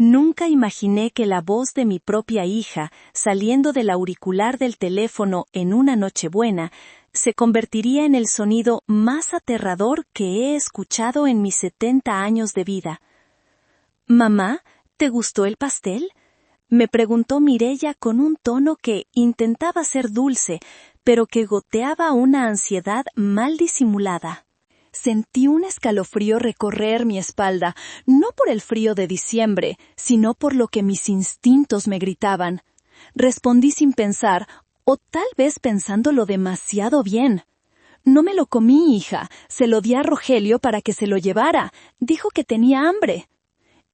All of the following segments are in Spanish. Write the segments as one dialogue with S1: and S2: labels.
S1: Nunca imaginé que la voz de mi propia hija, saliendo del auricular del teléfono en una Nochebuena, se convertiría en el sonido más aterrador que he escuchado en mis 70 años de vida. «Mamá, ¿te gustó el pastel?», me preguntó Mireya con un tono que intentaba ser dulce, pero que goteaba una ansiedad mal disimulada. Sentí un escalofrío recorrer mi espalda, no por el frío de diciembre, sino por lo que mis instintos me gritaban. Respondí sin pensar, o tal vez pensándolo demasiado bien. «No me lo comí, hija, se lo di a Rogelio para que se lo llevara. Dijo que tenía hambre».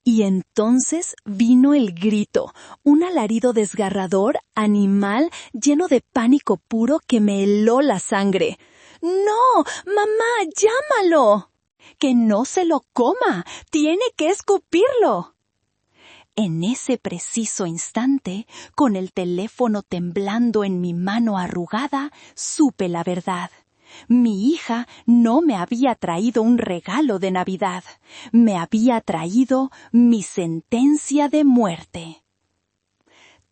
S1: Y entonces vino el grito, un alarido desgarrador, animal, lleno de pánico puro que me heló la sangre. «¡No! ¡Mamá, llámalo!». «¡Que no se lo coma! ¡Tiene que escupirlo!». En ese preciso instante, con el teléfono temblando en mi mano arrugada, supe la verdad. Mi hija no me había traído un regalo de Navidad, me había traído mi sentencia de muerte.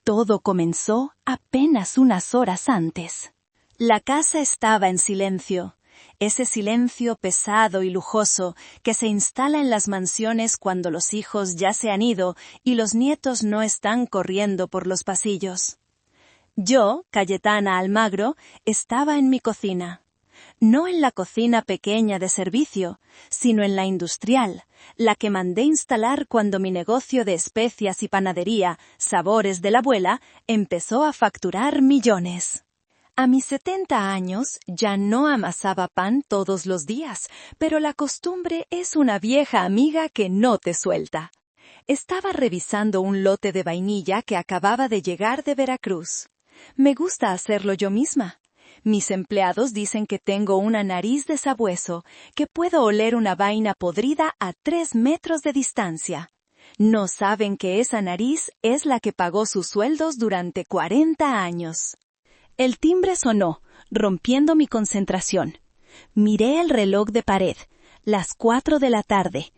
S1: Todo comenzó apenas unas horas antes. La casa estaba en silencio, ese silencio pesado y lujoso que se instala en las mansiones cuando los hijos ya se han ido y los nietos no están corriendo por los pasillos. Yo, Cayetana Almagro, estaba en mi cocina. No en la cocina pequeña de servicio, sino en la industrial, la que mandé instalar cuando mi negocio de especias y panadería, Sabores de la Abuela, empezó a facturar millones. A mis 70 años ya no amasaba pan todos los días, pero la costumbre es una vieja amiga que no te suelta. Estaba revisando un lote de vainilla que acababa de llegar de Veracruz. Me gusta hacerlo yo misma. Mis empleados dicen que tengo una nariz de sabueso, que puedo oler una vaina podrida a 3 metros de distancia. No saben que esa nariz es la que pagó sus sueldos durante 40 años. El timbre sonó, rompiendo mi concentración. Miré el reloj de pared, las 4 de la tarde.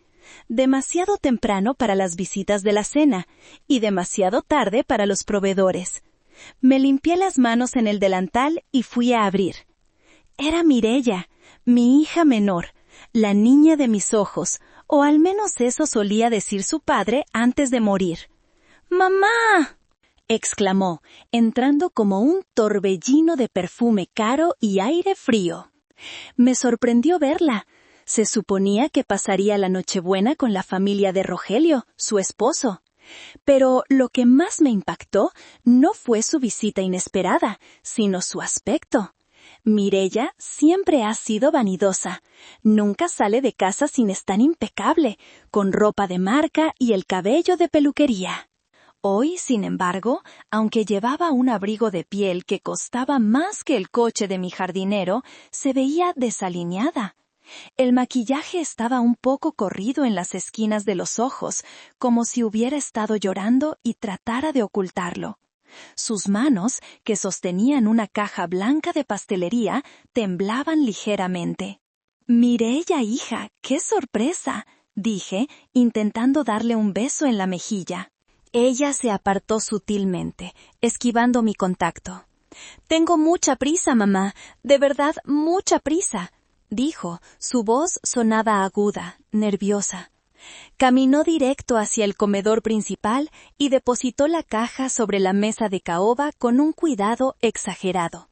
S1: Demasiado temprano para las visitas de la cena y demasiado tarde para los proveedores. Me limpié las manos en el delantal y fui a abrir. Era Mireya, mi hija menor, la niña de mis ojos, o al menos eso solía decir su padre antes de morir. «¡Mamá!», exclamó, entrando como un torbellino de perfume caro y aire frío. Me sorprendió verla. Se suponía que pasaría la Nochebuena con la familia de Rogelio, su esposo. Pero lo que más me impactó no fue su visita inesperada, sino su aspecto. Mireya siempre ha sido vanidosa. Nunca sale de casa sin estar impecable, con ropa de marca y el cabello de peluquería. Hoy, sin embargo, aunque llevaba un abrigo de piel que costaba más que el coche de mi jardinero, se veía desaliñada. El maquillaje estaba un poco corrido en las esquinas de los ojos, como si hubiera estado llorando y tratara de ocultarlo. Sus manos, que sostenían una caja blanca de pastelería, temblaban ligeramente. «Mireya, hija, qué sorpresa», dije, intentando darle un beso en la mejilla. Ella se apartó sutilmente, esquivando mi contacto. «Tengo mucha prisa, mamá, de verdad mucha prisa», dijo, su voz sonaba aguda, nerviosa. Caminó directo hacia el comedor principal y depositó la caja sobre la mesa de caoba con un cuidado exagerado.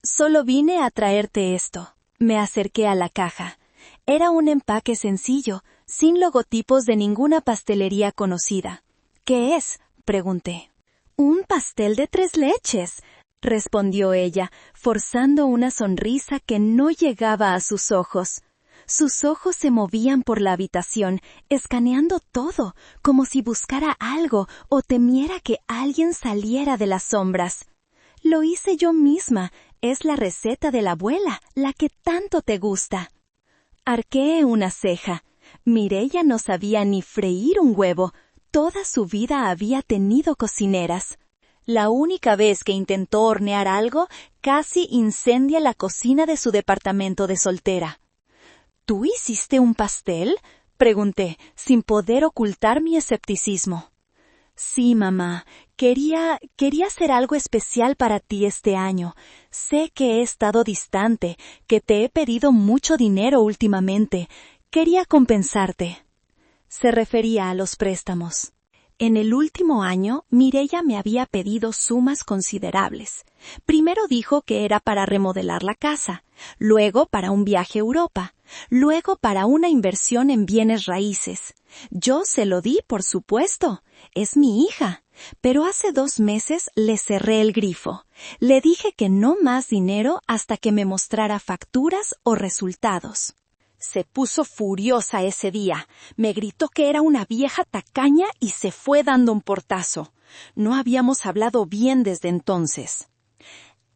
S1: «Solo vine a traerte esto». Me acerqué a la caja. Era un empaque sencillo, sin logotipos de ninguna pastelería conocida. «¿Qué es?», pregunté. «Un pastel de 3 leches», respondió ella, forzando una sonrisa que no llegaba a sus ojos. Sus ojos se movían por la habitación, escaneando todo, como si buscara algo o temiera que alguien saliera de las sombras. «Lo hice yo misma, es la receta de la abuela, la que tanto te gusta». Arqueé una ceja. Mireya no sabía ni freír un huevo. Toda su vida había tenido cocineras. La única vez que intentó hornear algo, casi incendia la cocina de su departamento de soltera. «¿Tú hiciste un pastel?», pregunté, sin poder ocultar mi escepticismo. Sí, mamá. Quería hacer algo especial para ti este año. Sé que he estado distante, que te he pedido mucho dinero últimamente. Quería compensarte. Se refería a los préstamos. En el último año, Mireya me había pedido sumas considerables. Primero dijo que era para remodelar la casa, luego para un viaje a Europa, luego para una inversión en bienes raíces. Yo se lo di, por supuesto. Es mi hija. Pero hace 2 meses le cerré el grifo. Le dije que no más dinero hasta que me mostrara facturas o resultados. Se puso furiosa ese día. Me gritó que era una vieja tacaña y se fue dando un portazo. No habíamos hablado bien desde entonces.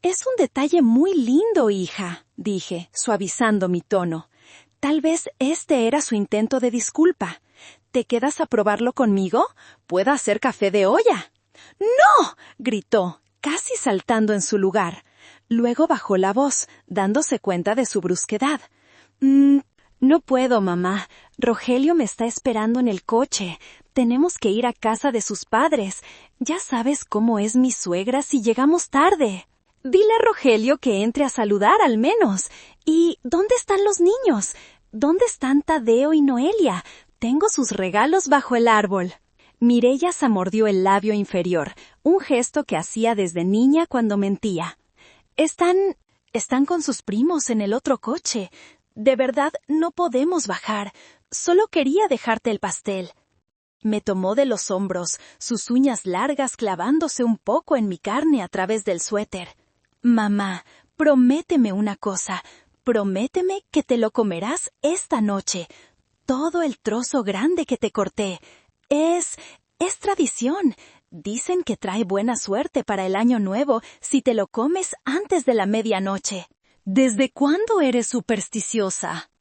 S1: Es un detalle muy lindo, hija, dije, suavizando mi tono. Tal vez este era su intento de disculpa. ¿Te quedas a probarlo conmigo? Puedo hacer café de olla. ¡No! Gritó, casi saltando en su lugar. Luego bajó la voz, dándose cuenta de su brusquedad. No puedo, mamá. Rogelio me está esperando en el coche. Tenemos que ir a casa de sus padres. Ya sabes cómo es mi suegra si llegamos tarde. Dile a Rogelio que entre a saludar al menos. ¿Y dónde están los niños? ¿Dónde están Tadeo y Noelia? Tengo sus regalos bajo el árbol. Mireya zamordió el labio inferior, un gesto que hacía desde niña cuando mentía. Están con sus primos en el otro coche. De verdad, no podemos bajar. Solo quería dejarte el pastel. Me tomó de los hombros, sus uñas largas clavándose un poco en mi carne a través del suéter. Mamá, prométeme una cosa. Prométeme que te lo comerás esta noche. Todo el trozo grande que te corté. Es tradición. Dicen que trae buena suerte para el año nuevo si te lo comes antes de la medianoche. ¿Desde cuándo eres supersticiosa?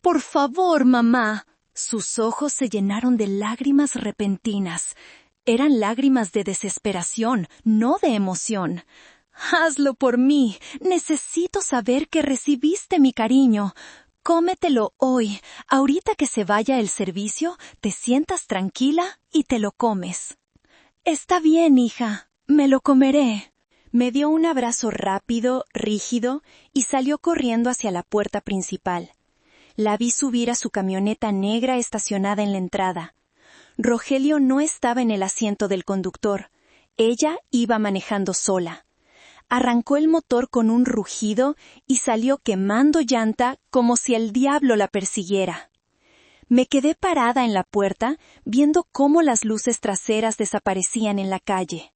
S1: Por favor, mamá. Sus ojos se llenaron de lágrimas repentinas. Eran lágrimas de desesperación, no de emoción. Hazlo por mí. Necesito saber que recibiste mi cariño. Cómetelo hoy. Ahorita que se vaya el servicio, te sientas tranquila y te lo comes. Está bien, hija. Me lo comeré. Me dio un abrazo rápido, rígido, y salió corriendo hacia la puerta principal. La vi subir a su camioneta negra estacionada en la entrada. Rogelio no estaba en el asiento del conductor. Ella iba manejando sola. Arrancó el motor con un rugido y salió quemando llanta como si el diablo la persiguiera. Me quedé parada en la puerta viendo cómo las luces traseras desaparecían en la calle.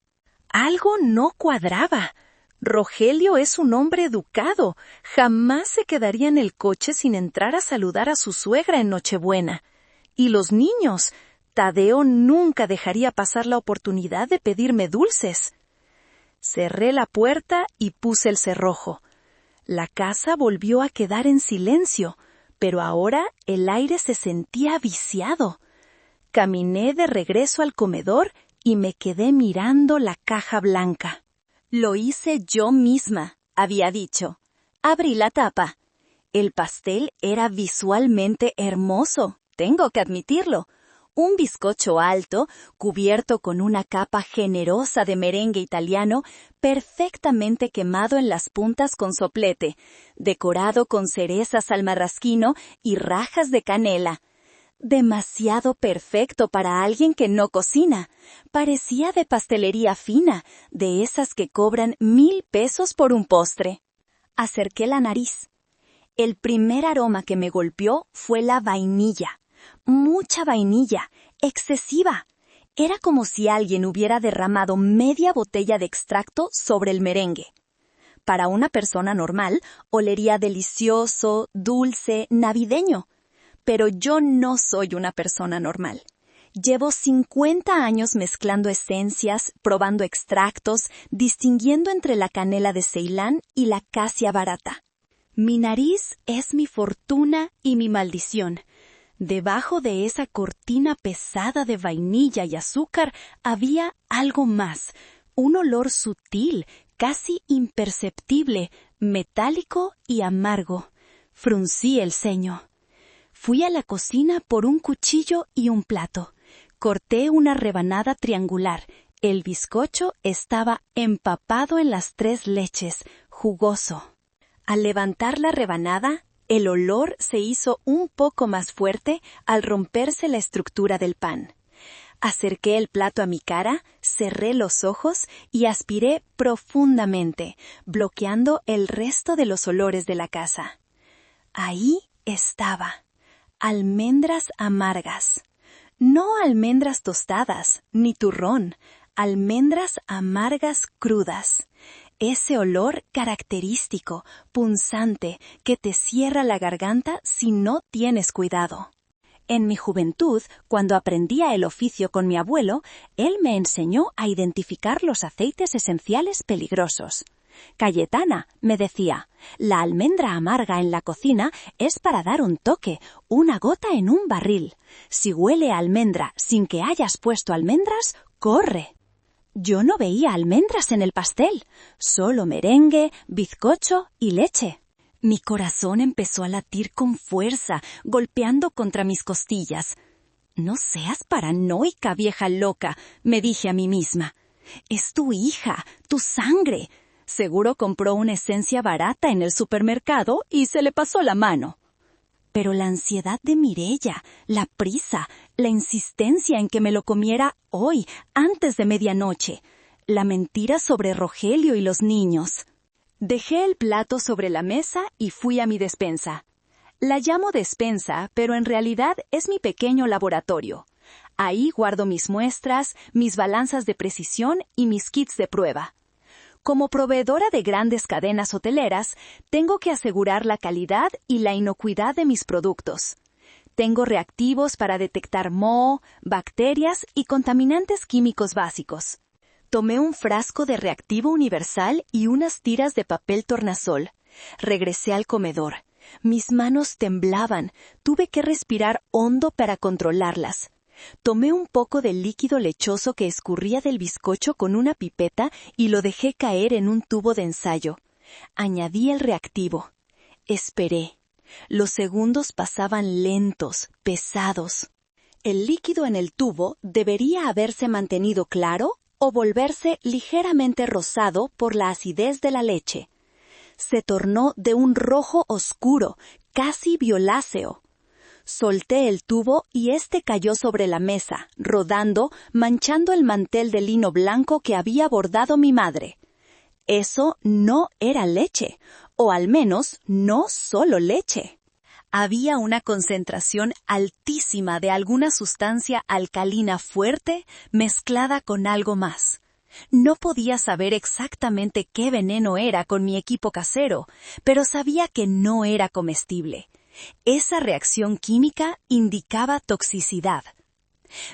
S1: Algo no cuadraba. Rogelio es un hombre educado. Jamás se quedaría en el coche sin entrar a saludar a su suegra en Nochebuena. Y los niños. Tadeo nunca dejaría pasar la oportunidad de pedirme dulces. Cerré la puerta y puse el cerrojo. La casa volvió a quedar en silencio, pero ahora el aire se sentía viciado. Caminé de regreso al comedor y me quedé mirando la caja blanca. Lo hice yo misma, había dicho. Abrí la tapa. El pastel era visualmente hermoso, tengo que admitirlo. Un bizcocho alto, cubierto con una capa generosa de merengue italiano, perfectamente quemado en las puntas con soplete, decorado con cerezas al marrasquino y rajas de canela. Demasiado perfecto para alguien que no cocina. Parecía de pastelería fina, de esas que cobran 1,000 pesos por un postre. Acerqué la nariz. El primer aroma que me golpeó fue la vainilla. Mucha vainilla, excesiva. Era como si alguien hubiera derramado media botella de extracto sobre el merengue. Para una persona normal, olería delicioso, dulce, navideño. Pero yo no soy una persona normal. Llevo 50 años mezclando esencias, probando extractos, distinguiendo entre la canela de Ceilán y la casia barata. Mi nariz es mi fortuna y mi maldición. Debajo de esa cortina pesada de vainilla y azúcar había algo más, un olor sutil, casi imperceptible, metálico y amargo. Fruncí el ceño. Fui a la cocina por un cuchillo y un plato. Corté una rebanada triangular. El bizcocho estaba empapado en las 3 leches, jugoso. Al levantar la rebanada, el olor se hizo un poco más fuerte al romperse la estructura del pan. Acerqué el plato a mi cara, cerré los ojos y aspiré profundamente, bloqueando el resto de los olores de la casa. Ahí estaba. Almendras amargas. No almendras tostadas, ni turrón. Almendras amargas crudas. Ese olor característico, punzante, que te cierra la garganta si no tienes cuidado. En mi juventud, cuando aprendía el oficio con mi abuelo, él me enseñó a identificar los aceites esenciales peligrosos. Cayetana, me decía, la almendra amarga en la cocina es para dar un toque, una gota en un barril. Si huele a almendra sin que hayas puesto almendras, corre. Yo no veía almendras en el pastel, solo merengue, bizcocho y leche. Mi corazón empezó a latir con fuerza, golpeando contra mis costillas. «No seas paranoica, vieja loca», me dije a mí misma. «Es tu hija, tu sangre. Seguro compró una esencia barata en el supermercado y se le pasó la mano». Pero la ansiedad de Mireya, la prisa, la insistencia en que me lo comiera hoy, antes de medianoche, la mentira sobre Rogelio y los niños. Dejé el plato sobre la mesa y fui a mi despensa. La llamo despensa, pero en realidad es mi pequeño laboratorio. Ahí guardo mis muestras, mis balanzas de precisión y mis kits de prueba. Como proveedora de grandes cadenas hoteleras, tengo que asegurar la calidad y la inocuidad de mis productos. Tengo reactivos para detectar moho, bacterias y contaminantes químicos básicos. Tomé un frasco de reactivo universal y unas tiras de papel tornasol. Regresé al comedor. Mis manos temblaban. Tuve que respirar hondo para controlarlas. Tomé un poco del líquido lechoso que escurría del bizcocho con una pipeta y lo dejé caer en un tubo de ensayo. Añadí el reactivo. Esperé. Los segundos pasaban lentos, pesados. El líquido en el tubo debería haberse mantenido claro o volverse ligeramente rosado por la acidez de la leche. Se tornó de un rojo oscuro, casi violáceo. Solté el tubo y este cayó sobre la mesa, rodando, manchando el mantel de lino blanco que había bordado mi madre. Eso no era leche, o al menos no solo leche. Había una concentración altísima de alguna sustancia alcalina fuerte mezclada con algo más. No podía saber exactamente qué veneno era con mi equipo casero, pero sabía que no era comestible. Esa reacción química indicaba toxicidad.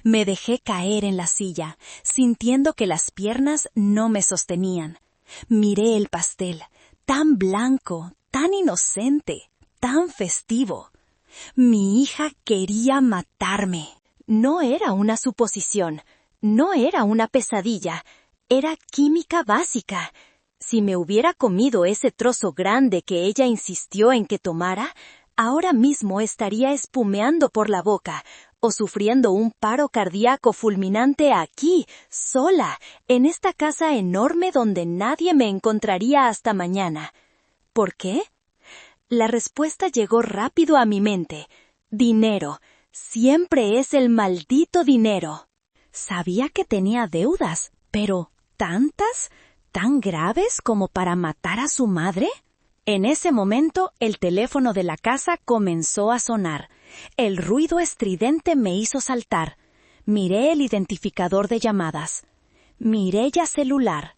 S1: Me dejé caer en la silla, sintiendo que las piernas no me sostenían. Miré el pastel, tan blanco, tan inocente, tan festivo. Mi hija quería matarme. No era una suposición, no era una pesadilla, era química básica. Si me hubiera comido ese trozo grande que ella insistió en que tomara, ahora mismo estaría espumeando por la boca o sufriendo un paro cardíaco fulminante aquí, sola, en esta casa enorme donde nadie me encontraría hasta mañana. ¿Por qué? La respuesta llegó rápido a mi mente. Dinero. Siempre es el maldito dinero. Sabía que tenía deudas, pero ¿tantas? ¿Tan graves como para matar a su madre? En ese momento, el teléfono de la casa comenzó a sonar. El ruido estridente me hizo saltar. Miré el identificador de llamadas. Mireya celular.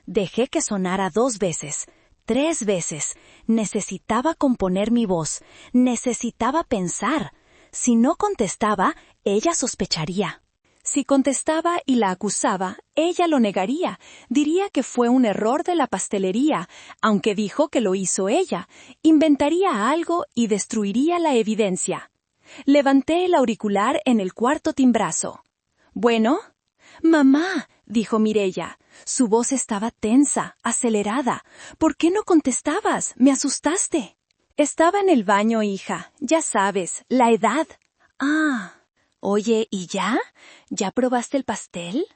S1: Dejé que sonara 2 veces, 3 veces. Necesitaba componer mi voz. Necesitaba pensar. Si no contestaba, ella sospecharía. Si contestaba y la acusaba, ella lo negaría, diría que fue un error de la pastelería, aunque dijo que lo hizo ella, inventaría algo y destruiría la evidencia. Levanté el auricular en el cuarto timbrazo. «¿Bueno?» «Mamá», dijo Mireya. Su voz estaba tensa, acelerada. «¿Por qué no contestabas? Me asustaste». «Estaba en el baño, hija. Ya sabes, la edad». «Ah». Oye, ¿y ya? ¿Ya probaste el pastel?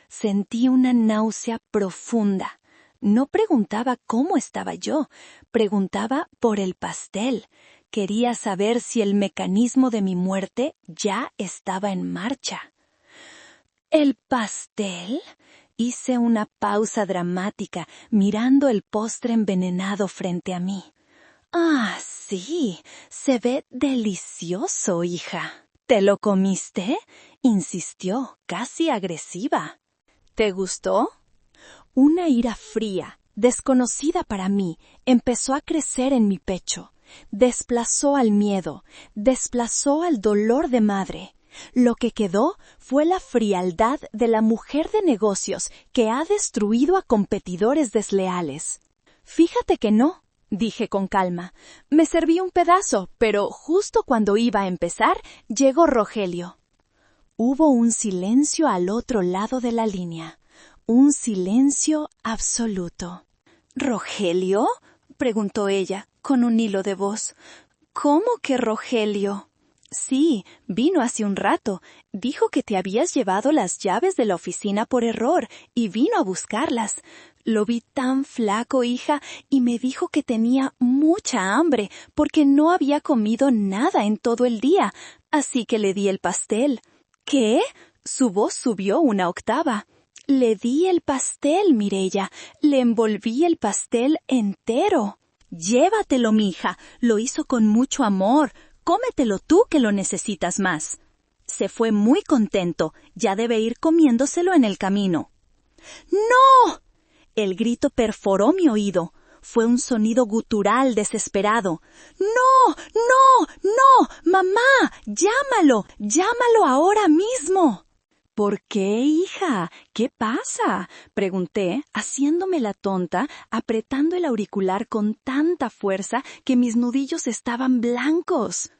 S1: Sentí una náusea profunda. No preguntaba cómo estaba yo, preguntaba por el pastel. Quería saber si el mecanismo de mi muerte ya estaba en marcha. ¿El pastel? Hice una pausa dramática, mirando el postre envenenado frente a mí. Ah, sí, se ve delicioso, hija. ¿Te lo comiste? Insistió, casi agresiva. ¿Te gustó? Una ira fría, desconocida para mí, empezó a crecer en mi pecho. Desplazó al miedo, desplazó al dolor de madre. Lo que quedó fue la frialdad de la mujer de negocios que ha destruido a competidores desleales. Fíjate que no, dije con calma. Me serví un pedazo, pero justo cuando iba a empezar, llegó Rogelio. Hubo un silencio al otro lado de la línea. Un silencio absoluto. ¿Rogelio? Preguntó ella, con un hilo de voz. ¿Cómo que Rogelio? Sí, vino hace un rato. Dijo que te habías llevado las llaves de la oficina por error y vino a buscarlas. Lo vi tan flaco, hija, y me dijo que tenía mucha hambre porque no había comido nada en todo el día, así que le di el pastel. ¿Qué? Su voz subió una octava. Le di el pastel, Mireya. Le envolví el pastel entero. Llévatelo, mija. Lo hizo con mucho amor. Cómetelo tú que lo necesitas más. Se fue muy contento. Ya debe ir comiéndoselo en el camino. ¡No! El grito perforó mi oído. Fue un sonido gutural desesperado. ¡No! ¡No! ¡No! ¡Mamá! ¡Llámalo! ¡Llámalo ahora mismo! ¿Por qué, hija? ¿Qué pasa? Pregunté, haciéndome la tonta, apretando el auricular con tanta fuerza que mis nudillos estaban blancos.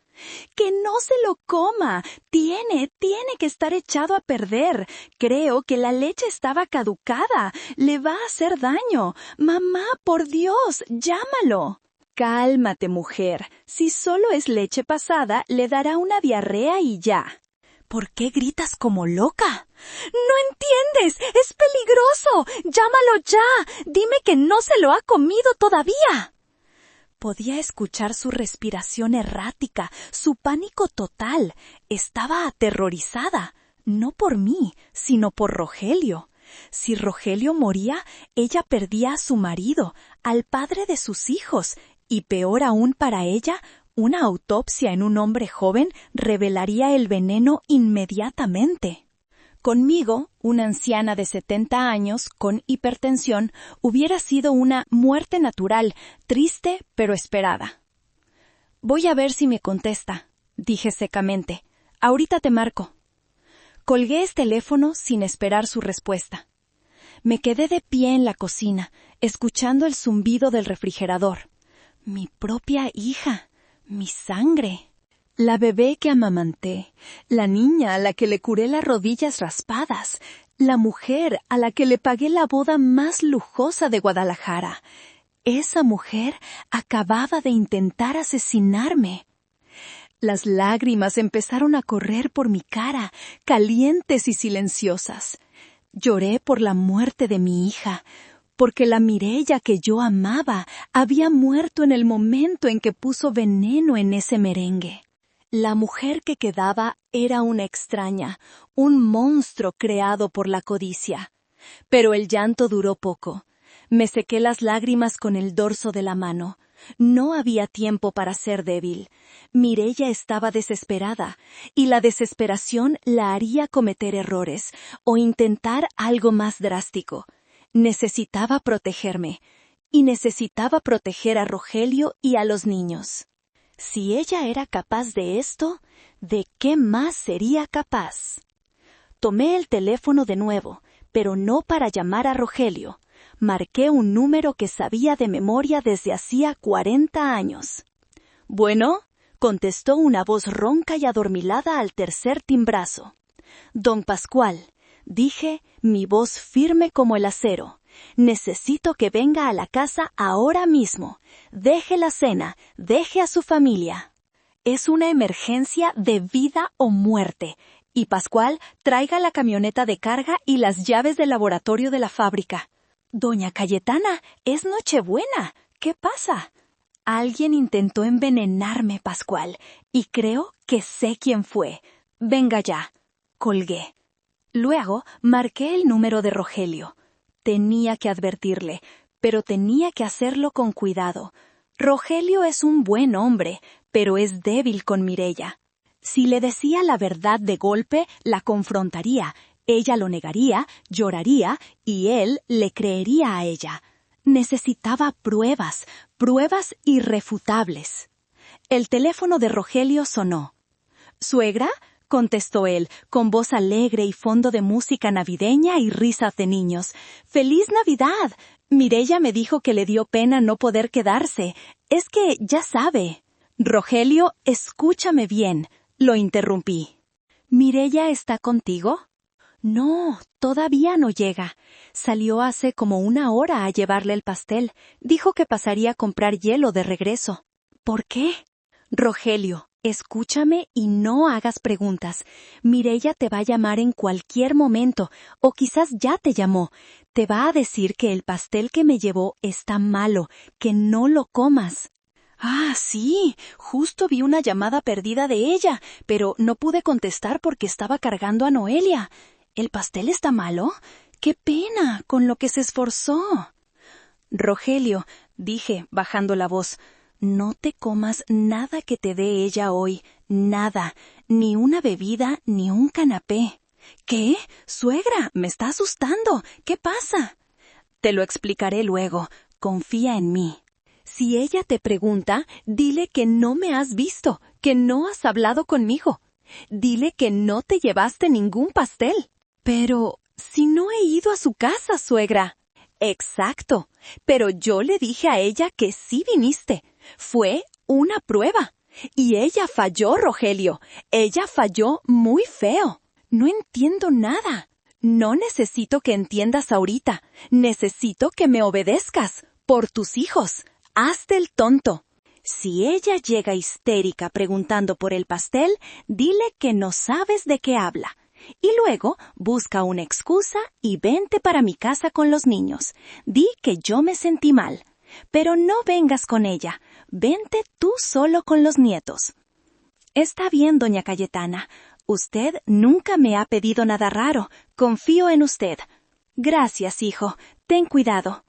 S1: ¡Que no se lo coma! Tiene que estar echado a perder. Creo que la leche estaba caducada. Le va a hacer daño. Mamá, por Dios, llámalo. Cálmate, mujer. Si solo es leche pasada, le dará una diarrea y ya. ¿Por qué gritas como loca? ¡No entiendes! ¡Es peligroso! ¡Llámalo ya! ¡Dime que no se lo ha comido todavía! Podía escuchar su respiración errática, su pánico total. Estaba aterrorizada, no por mí, sino por Rogelio. Si Rogelio moría, ella perdía a su marido, al padre de sus hijos, y peor aún para ella, una autopsia en un hombre joven revelaría el veneno inmediatamente. Conmigo, una anciana de 70 años con hipertensión hubiera sido una muerte natural, triste pero esperada. Voy a ver si me contesta, dije secamente. Ahorita te marco. Colgué el teléfono sin esperar su respuesta. Me quedé de pie en la cocina, escuchando el zumbido del refrigerador. Mi propia hija. Mi sangre. La bebé que amamanté, la niña a la que le curé las rodillas raspadas, la mujer a la que le pagué la boda más lujosa de Guadalajara. Esa mujer acababa de intentar asesinarme. Las lágrimas empezaron a correr por mi cara, calientes y silenciosas. Lloré por la muerte de mi hija, porque la Mireya que yo amaba había muerto en el momento en que puso veneno en ese merengue. La mujer que quedaba era una extraña, un monstruo creado por la codicia. Pero el llanto duró poco. Me sequé las lágrimas con el dorso de la mano. No había tiempo para ser débil. Mireya estaba desesperada, y la desesperación la haría cometer errores o intentar algo más drástico. Necesitaba protegerme, y necesitaba proteger a Rogelio y a los niños. Si ella era capaz de esto, ¿de qué más sería capaz? Tomé el teléfono de nuevo, pero no para llamar a Rogelio. Marqué un número que sabía de memoria desde hacía 40 años. «Bueno», contestó una voz ronca y adormilada al tercer timbrazo. «Don Pascual», dije, mi voz firme como el acero. «Necesito que venga a la casa ahora mismo. Deje la cena, deje a su familia». Es una emergencia de vida o muerte. Y Pascual, traiga la camioneta de carga y las llaves del laboratorio de la fábrica. Doña Cayetana, es Nochebuena. ¿Qué pasa? Alguien intentó envenenarme, Pascual, y creo que sé quién fue. Venga ya. Colgué. Luego marqué el número de Rogelio. Tenía que advertirle, pero tenía que hacerlo con cuidado. Rogelio es un buen hombre, pero es débil con Mireya. Si le decía la verdad de golpe, la confrontaría. Ella lo negaría, lloraría, y él le creería a ella. Necesitaba pruebas irrefutables. El teléfono de Rogelio sonó. ¿Suegra?, contestó él, con voz alegre y fondo de música navideña y risas de niños. ¡Feliz Navidad! Mireya me dijo que le dio pena no poder quedarse. Es que ya sabe. Rogelio, escúchame bien, lo interrumpí. ¿Mireya está contigo? No, todavía no llega. Salió hace como 1 hora a llevarle el pastel. Dijo que pasaría a comprar hielo de regreso. ¿Por qué? Rogelio, escúchame y no hagas preguntas. Mireya te va a llamar en cualquier momento, o quizás ya te llamó. Te va a decir que el pastel que me llevó está malo, que no lo comas. Ah, sí, justo vi una llamada perdida de ella, pero no pude contestar porque estaba cargando a Noelia. ¿El pastel está malo? ¡Qué pena, con lo que se esforzó! Rogelio, dije, bajando la voz, no te comas nada que te dé ella hoy, nada, ni una bebida, ni un canapé. ¿Qué? Suegra, me está asustando. ¿Qué pasa? Te lo explicaré luego. Confía en mí. Si ella te pregunta, dile que no me has visto, que no has hablado conmigo. Dile que no te llevaste ningún pastel. Pero, si no he ido a su casa, suegra. Exacto, pero yo le dije a ella que sí viniste. Fue una prueba. Y ella falló, Rogelio. Ella falló muy feo. No entiendo nada. No necesito que entiendas ahorita. Necesito que me obedezcas. Por tus hijos. Hazte el tonto. Si ella llega histérica preguntando por el pastel, dile que no sabes de qué habla. Y luego busca una excusa y vente para mi casa con los niños. Di que yo me sentí mal. Pero no vengas con ella. Vente tú solo con los nietos. Está bien, doña Cayetana. Usted nunca me ha pedido nada raro. Confío en usted. Gracias, hijo. Ten cuidado.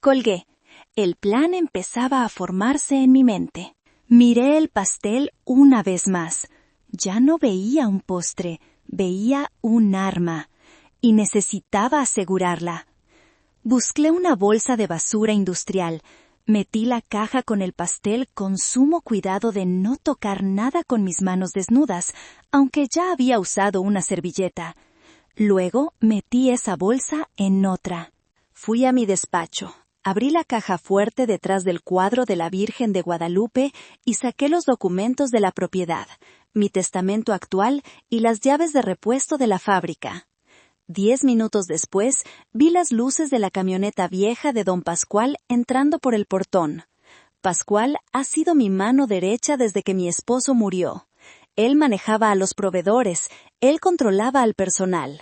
S1: Colgué. El plan empezaba a formarse en mi mente. Miré el pastel una vez más. Ya no veía un postre, veía un arma. Y necesitaba asegurarla. Busqué una bolsa de basura industrial. Metí la caja con el pastel con sumo cuidado de no tocar nada con mis manos desnudas, aunque ya había usado una servilleta. Luego metí esa bolsa en otra. Fui a mi despacho. Abrí la caja fuerte detrás del cuadro de la Virgen de Guadalupe y saqué los documentos de la propiedad, mi testamento actual y las llaves de repuesto de la fábrica. 10 minutos después, vi las luces de la camioneta vieja de don Pascual entrando por el portón. Pascual ha sido mi mano derecha desde que mi esposo murió. Él manejaba a los proveedores, él controlaba al personal.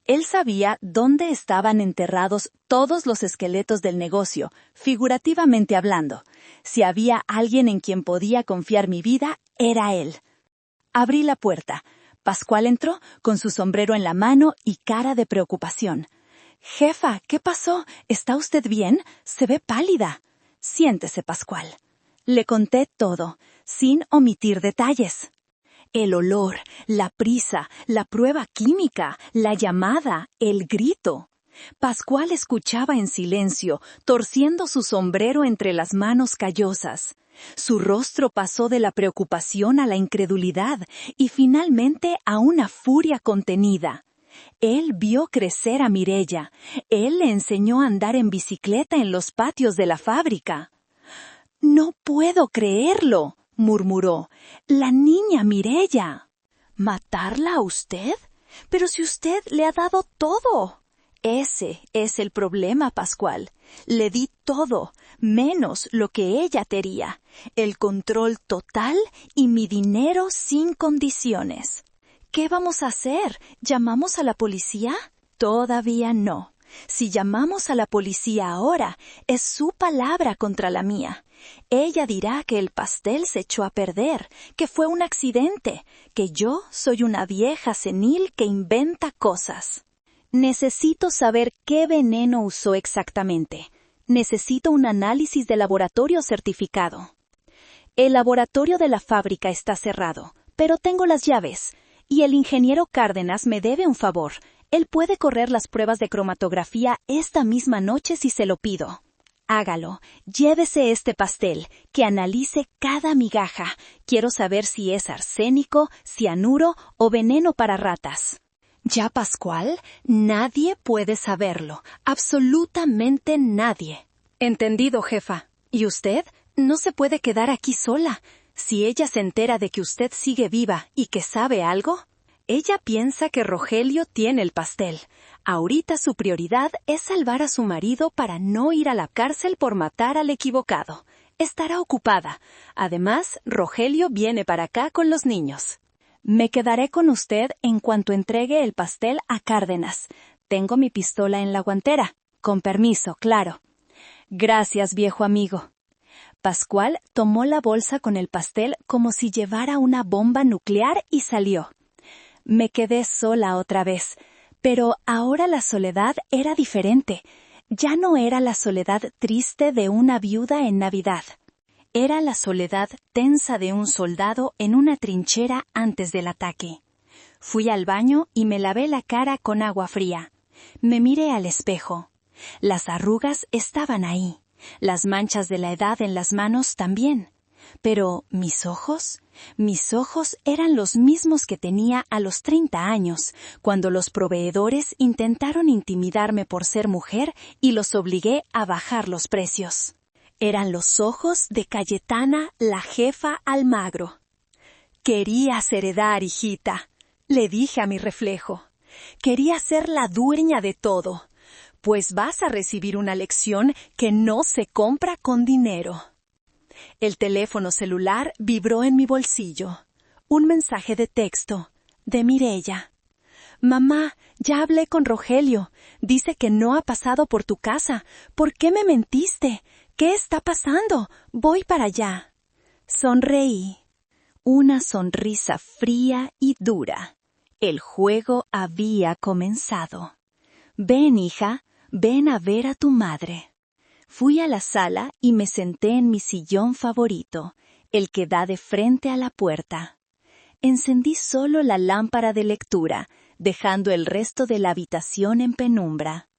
S1: Él sabía dónde estaban enterrados todos los esqueletos del negocio, figurativamente hablando. Si había alguien en quien podía confiar mi vida, era él. Abrí la puerta. Pascual entró con su sombrero en la mano y cara de preocupación. «Jefa, ¿qué pasó? ¿Está usted bien? Se ve pálida». «Siéntese, Pascual». Le conté todo, sin omitir detalles. El olor, la prisa, la prueba química, la llamada, el grito. Pascual escuchaba en silencio, torciendo su sombrero entre las manos callosas. Su rostro pasó de la preocupación a la incredulidad y finalmente a una furia contenida. Él vio crecer a Mireya. Él le enseñó a andar en bicicleta en los patios de la fábrica. «No puedo creerlo», murmuró. «La niña Mireya». «¿Matarla a usted? Pero si usted le ha dado todo». Ese es el problema, Pascual. Le di todo, menos lo que ella quería, el control total y mi dinero sin condiciones. ¿Qué vamos a hacer? ¿Llamamos a la policía? Todavía no. Si llamamos a la policía ahora, es su palabra contra la mía. Ella dirá que el pastel se echó a perder, que fue un accidente, que yo soy una vieja senil que inventa cosas. Necesito saber qué veneno usó exactamente. Necesito un análisis de laboratorio certificado. El laboratorio de la fábrica está cerrado, pero tengo las llaves, y el ingeniero Cárdenas me debe un favor. Él puede correr las pruebas de cromatografía esta misma noche si se lo pido. Hágalo, llévese este pastel, que analice cada migaja. Quiero saber si es arsénico, cianuro o veneno para ratas. ¿Ya, Pascual? Nadie puede saberlo, absolutamente nadie. Entendido, jefa. ¿Y usted? No se puede quedar aquí sola. Si ella se entera de que usted sigue viva y que sabe algo... Ella piensa que Rogelio tiene el pastel. Ahorita su prioridad es salvar a su marido para no ir a la cárcel por matar al equivocado. Estará ocupada. Además, Rogelio viene para acá con los niños. Me quedaré con usted en cuanto entregue el pastel a Cárdenas. Tengo mi pistola en la guantera. Con permiso, claro. Gracias, viejo amigo. Pascual tomó la bolsa con el pastel como si llevara una bomba nuclear y salió. Me quedé sola otra vez, pero ahora la soledad era diferente. Ya no era la soledad triste de una viuda en Navidad. Era la soledad tensa de un soldado en una trinchera antes del ataque. Fui al baño y me lavé la cara con agua fría. Me miré al espejo. Las arrugas estaban ahí, las manchas de la edad en las manos también. Pero mis ojos eran los mismos que tenía a los 30 años, cuando los proveedores intentaron intimidarme por ser mujer y los obligué a bajar los precios. Eran los ojos de Cayetana, la jefa Almagro. Querías heredar, hijita, le dije a mi reflejo. Quería ser la dueña de todo, pues vas a recibir una lección que no se compra con dinero. El teléfono celular vibró en mi bolsillo. Un mensaje de texto, de Mireya. Mamá, ya hablé con Rogelio. Dice que no ha pasado por tu casa. ¿Por qué me mentiste? ¿Qué está pasando? Voy para allá. Sonreí. Una sonrisa fría y dura. El juego había comenzado. Ven, hija, ven a ver a tu madre. Fui a la sala y me senté en mi sillón favorito, el que da de frente a la puerta. Encendí solo la lámpara de lectura, dejando el resto de la habitación en penumbra.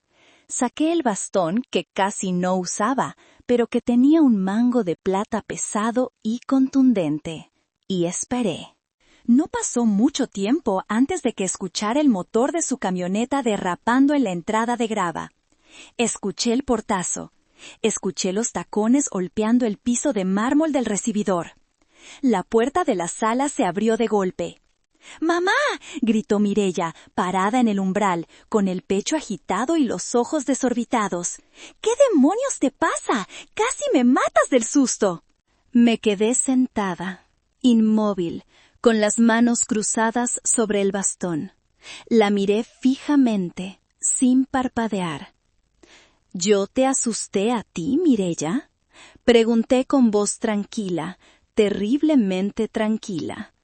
S1: Saqué el bastón que casi no usaba, pero que tenía un mango de plata pesado y contundente, y esperé. No pasó mucho tiempo antes de que escuchara el motor de su camioneta derrapando en la entrada de grava. Escuché el portazo. Escuché los tacones golpeando el piso de mármol del recibidor. La puerta de la sala se abrió de golpe. ¡Mamá!, gritó Mireya, parada en el umbral, con el pecho agitado y los ojos desorbitados. ¿Qué demonios te pasa? ¡Casi me matas del susto! Me quedé sentada, inmóvil, con las manos cruzadas sobre el bastón. La miré fijamente, sin parpadear. ¿Yo te asusté a ti, Mireya?, pregunté con voz tranquila, terriblemente tranquila.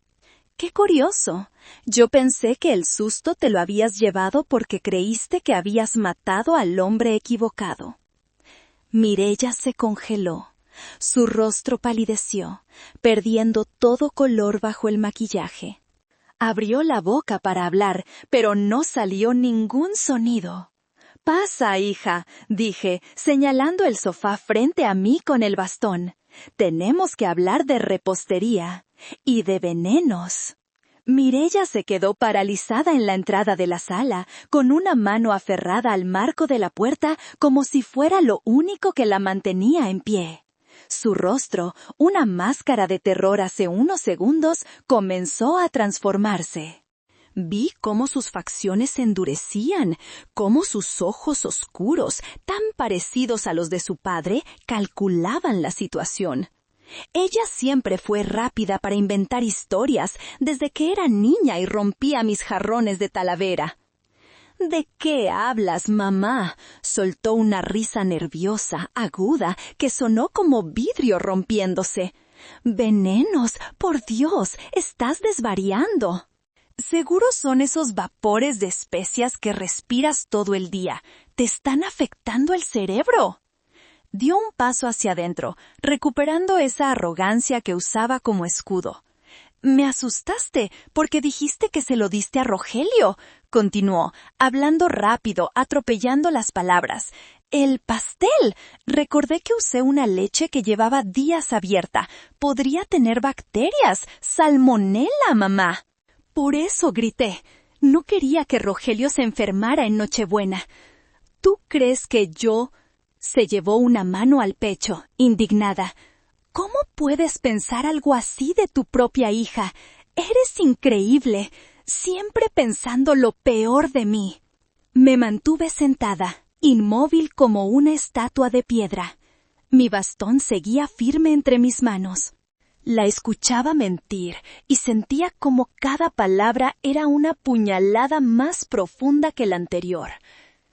S1: ¡Qué curioso! Yo pensé que el susto te lo habías llevado porque creíste que habías matado al hombre equivocado. Mireya se congeló. Su rostro palideció, perdiendo todo color bajo el maquillaje. Abrió la boca para hablar, pero no salió ningún sonido. «Pasa, hija», dije, señalando el sofá frente a mí con el bastón. «Tenemos que hablar de repostería y de venenos». Mireya se quedó paralizada en la entrada de la sala, con una mano aferrada al marco de la puerta como si fuera lo único que la mantenía en pie. Su rostro, una máscara de terror hace unos segundos, comenzó a transformarse. Vi cómo sus facciones se endurecían, cómo sus ojos oscuros, tan parecidos a los de su padre, calculaban la situación. Ella siempre fue rápida para inventar historias desde que era niña y rompía mis jarrones de Talavera. ¿De qué hablas, mamá? Soltó una risa nerviosa, aguda, que sonó como vidrio rompiéndose. Venenos, por Dios, estás desvariando. Seguro son esos vapores de especias que respiras todo el día. Te están afectando el cerebro. Dio un paso hacia adentro, recuperando esa arrogancia que usaba como escudo. Me asustaste porque dijiste que se lo diste a Rogelio, continuó, hablando rápido, atropellando las palabras. El pastel. Recordé que usé una leche que llevaba días abierta. Podría tener bacterias. Salmonela, mamá. Por eso grité. No quería que Rogelio se enfermara en Nochebuena. ¿Tú crees que yo...? Se llevó una mano al pecho, indignada. ¿Cómo puedes pensar algo así de tu propia hija? Eres increíble, siempre pensando lo peor de mí. Me mantuve sentada, inmóvil como una estatua de piedra. Mi bastón seguía firme entre mis manos. La escuchaba mentir y sentía como cada palabra era una puñalada más profunda que la anterior.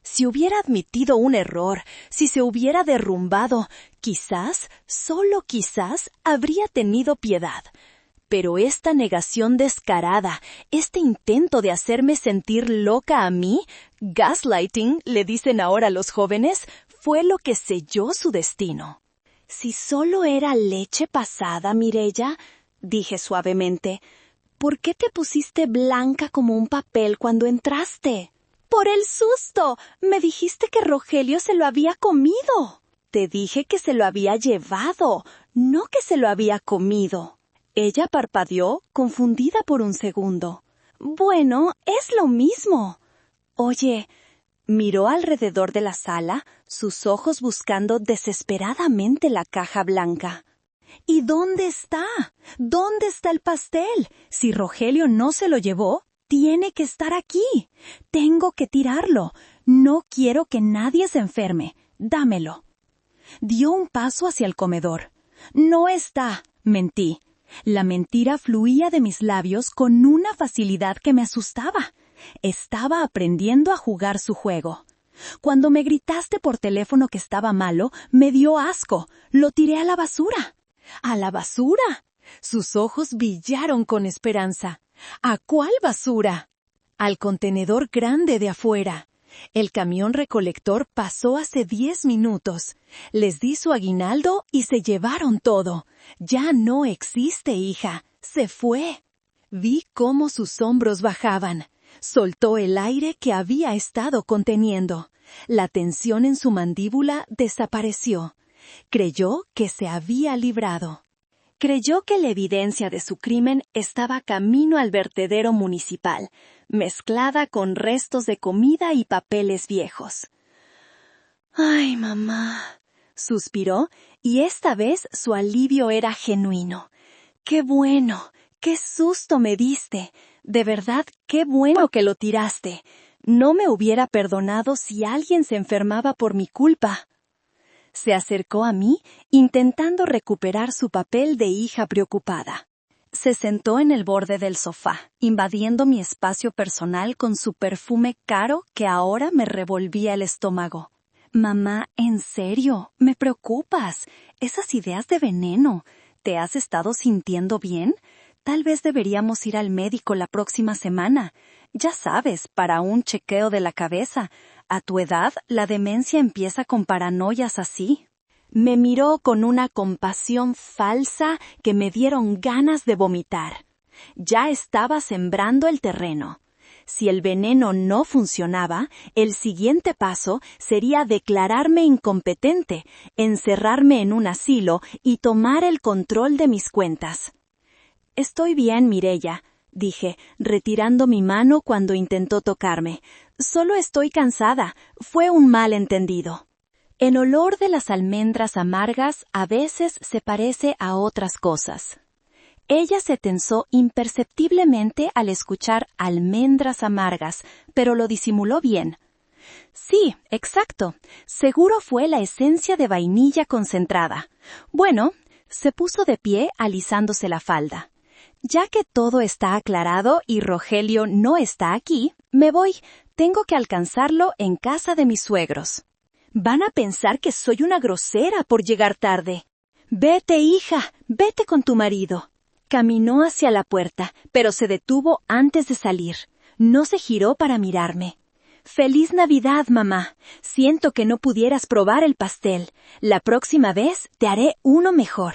S1: Si hubiera admitido un error, si se hubiera derrumbado, quizás, solo quizás, habría tenido piedad. Pero esta negación descarada, este intento de hacerme sentir loca a mí, gaslighting, le dicen ahora los jóvenes, fue lo que selló su destino. Si solo era leche pasada, Mireya, dije suavemente, ¿por qué te pusiste blanca como un papel cuando entraste? ¡Por el susto! Me dijiste que Rogelio se lo había comido. Te dije que se lo había llevado, no que se lo había comido. Ella parpadeó, confundida por un segundo. Bueno, es lo mismo. Oye, miró alrededor de la sala, sus ojos buscando desesperadamente la caja blanca. ¿Y dónde está? ¿Dónde está el pastel? Si Rogelio no se lo llevó, tiene que estar aquí. Tengo que tirarlo. No quiero que nadie se enferme. Dámelo. Dio un paso hacia el comedor. No está, mentí. La mentira fluía de mis labios con una facilidad que me asustaba. Estaba aprendiendo a jugar su juego. Cuando me gritaste por teléfono que estaba malo, me dio asco. Lo tiré a la basura. ¿A la basura? Sus ojos brillaron con esperanza. ¿A cuál basura? Al contenedor grande de afuera. El camión recolector pasó hace 10 minutos. Les di su aguinaldo y se llevaron todo. Ya no existe, hija. Se fue. Vi cómo sus hombros bajaban. Soltó el aire que había estado conteniendo. La tensión en su mandíbula desapareció. Creyó que se había librado. Creyó que la evidencia de su crimen estaba camino al vertedero municipal, mezclada con restos de comida y papeles viejos. «Ay, mamá», suspiró, y esta vez su alivio era genuino. «Qué bueno, qué susto me diste. De verdad, qué bueno que lo tiraste. No me hubiera perdonado si alguien se enfermaba por mi culpa». Se acercó a mí, intentando recuperar su papel de hija preocupada. Se sentó en el borde del sofá, invadiendo mi espacio personal con su perfume caro que ahora me revolvía el estómago. «Mamá, en serio, me preocupas. Esas ideas de veneno. ¿Te has estado sintiendo bien? Tal vez deberíamos ir al médico la próxima semana. Ya sabes, para un chequeo de la cabeza. A tu edad, la demencia empieza con paranoias así». Me miró con una compasión falsa que me dieron ganas de vomitar. Ya estaba sembrando el terreno. Si el veneno no funcionaba, el siguiente paso sería declararme incompetente, encerrarme en un asilo y tomar el control de mis cuentas. «Estoy bien, Mireya», dije, retirando mi mano cuando intentó tocarme. «Solo estoy cansada. Fue un malentendido». El olor de las almendras amargas a veces se parece a otras cosas. Ella se tensó imperceptiblemente al escuchar almendras amargas, pero lo disimuló bien. Sí, exacto. Seguro fue la esencia de vainilla concentrada. Bueno, se puso de pie alisándose la falda. Ya que todo está aclarado y Rogelio no está aquí, me voy. Tengo que alcanzarlo en casa de mis suegros. Van a pensar que soy una grosera por llegar tarde. Vete, hija, vete con tu marido. Caminó hacia la puerta, pero se detuvo antes de salir. No se giró para mirarme. ¡Feliz Navidad, mamá! Siento que no pudieras probar el pastel. La próxima vez te haré uno mejor.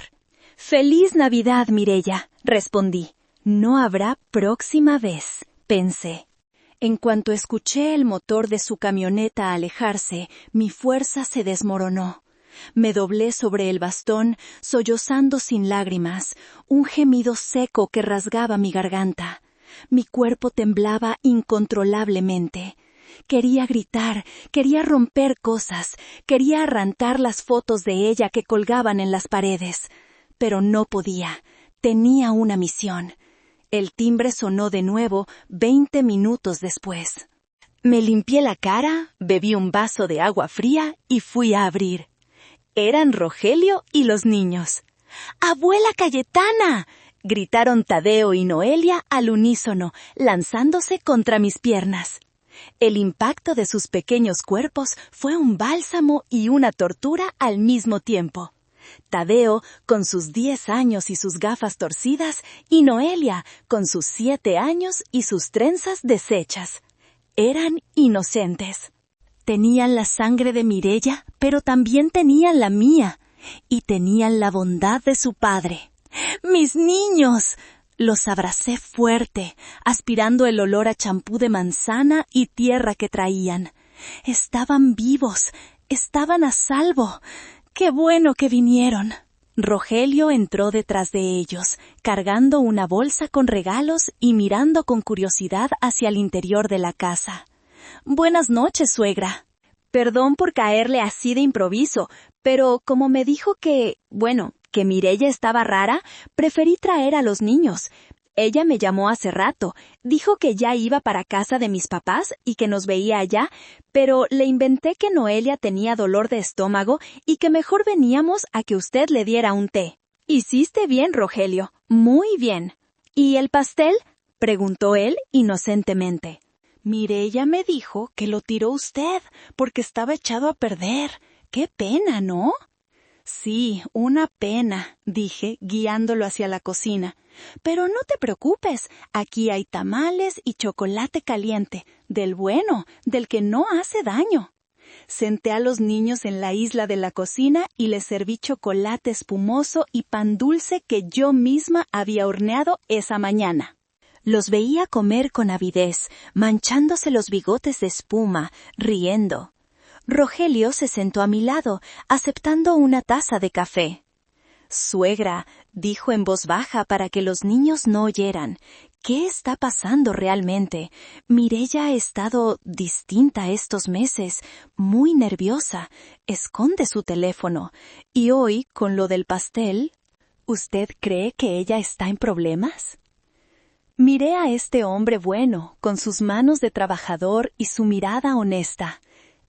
S1: ¡Feliz Navidad, Mireya! Respondí. No habrá próxima vez, pensé. En cuanto escuché el motor de su camioneta alejarse, mi fuerza se desmoronó. Me doblé sobre el bastón, sollozando sin lágrimas, un gemido seco que rasgaba mi garganta. Mi cuerpo temblaba incontrolablemente. Quería gritar, quería romper cosas, quería arrancar las fotos de ella que colgaban en las paredes. Pero no podía. Tenía una misión. El timbre sonó de nuevo 20 minutos después. Me limpié la cara, bebí un vaso de agua fría y fui a abrir. Eran Rogelio y los niños. ¡Abuela Cayetana!, gritaron Tadeo y Noelia al unísono, lanzándose contra mis piernas. El impacto de sus pequeños cuerpos fue un bálsamo y una tortura al mismo tiempo. Tadeo, con sus 10 años y sus gafas torcidas, y Noelia, con sus 7 años y sus trenzas deshechas. Eran inocentes. Tenían la sangre de Mireya, pero también tenían la mía, y tenían la bondad de su padre. ¡Mis niños! Los abracé fuerte, aspirando el olor a champú de manzana y tierra que traían. Estaban vivos, estaban a salvo. ¡Qué bueno que vinieron! Rogelio entró detrás de ellos, cargando una bolsa con regalos y mirando con curiosidad hacia el interior de la casa. «Buenas noches, suegra. Perdón por caerle así de improviso, pero como me dijo que Mireya estaba rara, preferí traer a los niños. Ella me llamó hace rato, dijo que ya iba para casa de mis papás y que nos veía allá, pero le inventé que Noelia tenía dolor de estómago y que mejor veníamos a que usted le diera un té. Hiciste bien, Rogelio, muy bien. ¿Y el pastel?, preguntó él inocentemente. Mireya me dijo que lo tiró usted porque estaba echado a perder. ¡Qué pena!, ¿no? Sí, una pena, dije, guiándolo hacia la cocina. Pero no te preocupes, aquí hay tamales y chocolate caliente, del bueno, del que no hace daño. Senté a los niños en la isla de la cocina y les serví chocolate espumoso y pan dulce que yo misma había horneado esa mañana. Los veía comer con avidez, manchándose los bigotes de espuma, riendo. Rogelio se sentó a mi lado, aceptando una taza de café. «Suegra», dijo en voz baja para que los niños no oyeran, «¿qué está pasando realmente? Mireya ha estado distinta estos meses, muy nerviosa, esconde su teléfono, y hoy, con lo del pastel, ¿usted cree que ella está en problemas?» Miré a este hombre bueno, con sus manos de trabajador y su mirada honesta.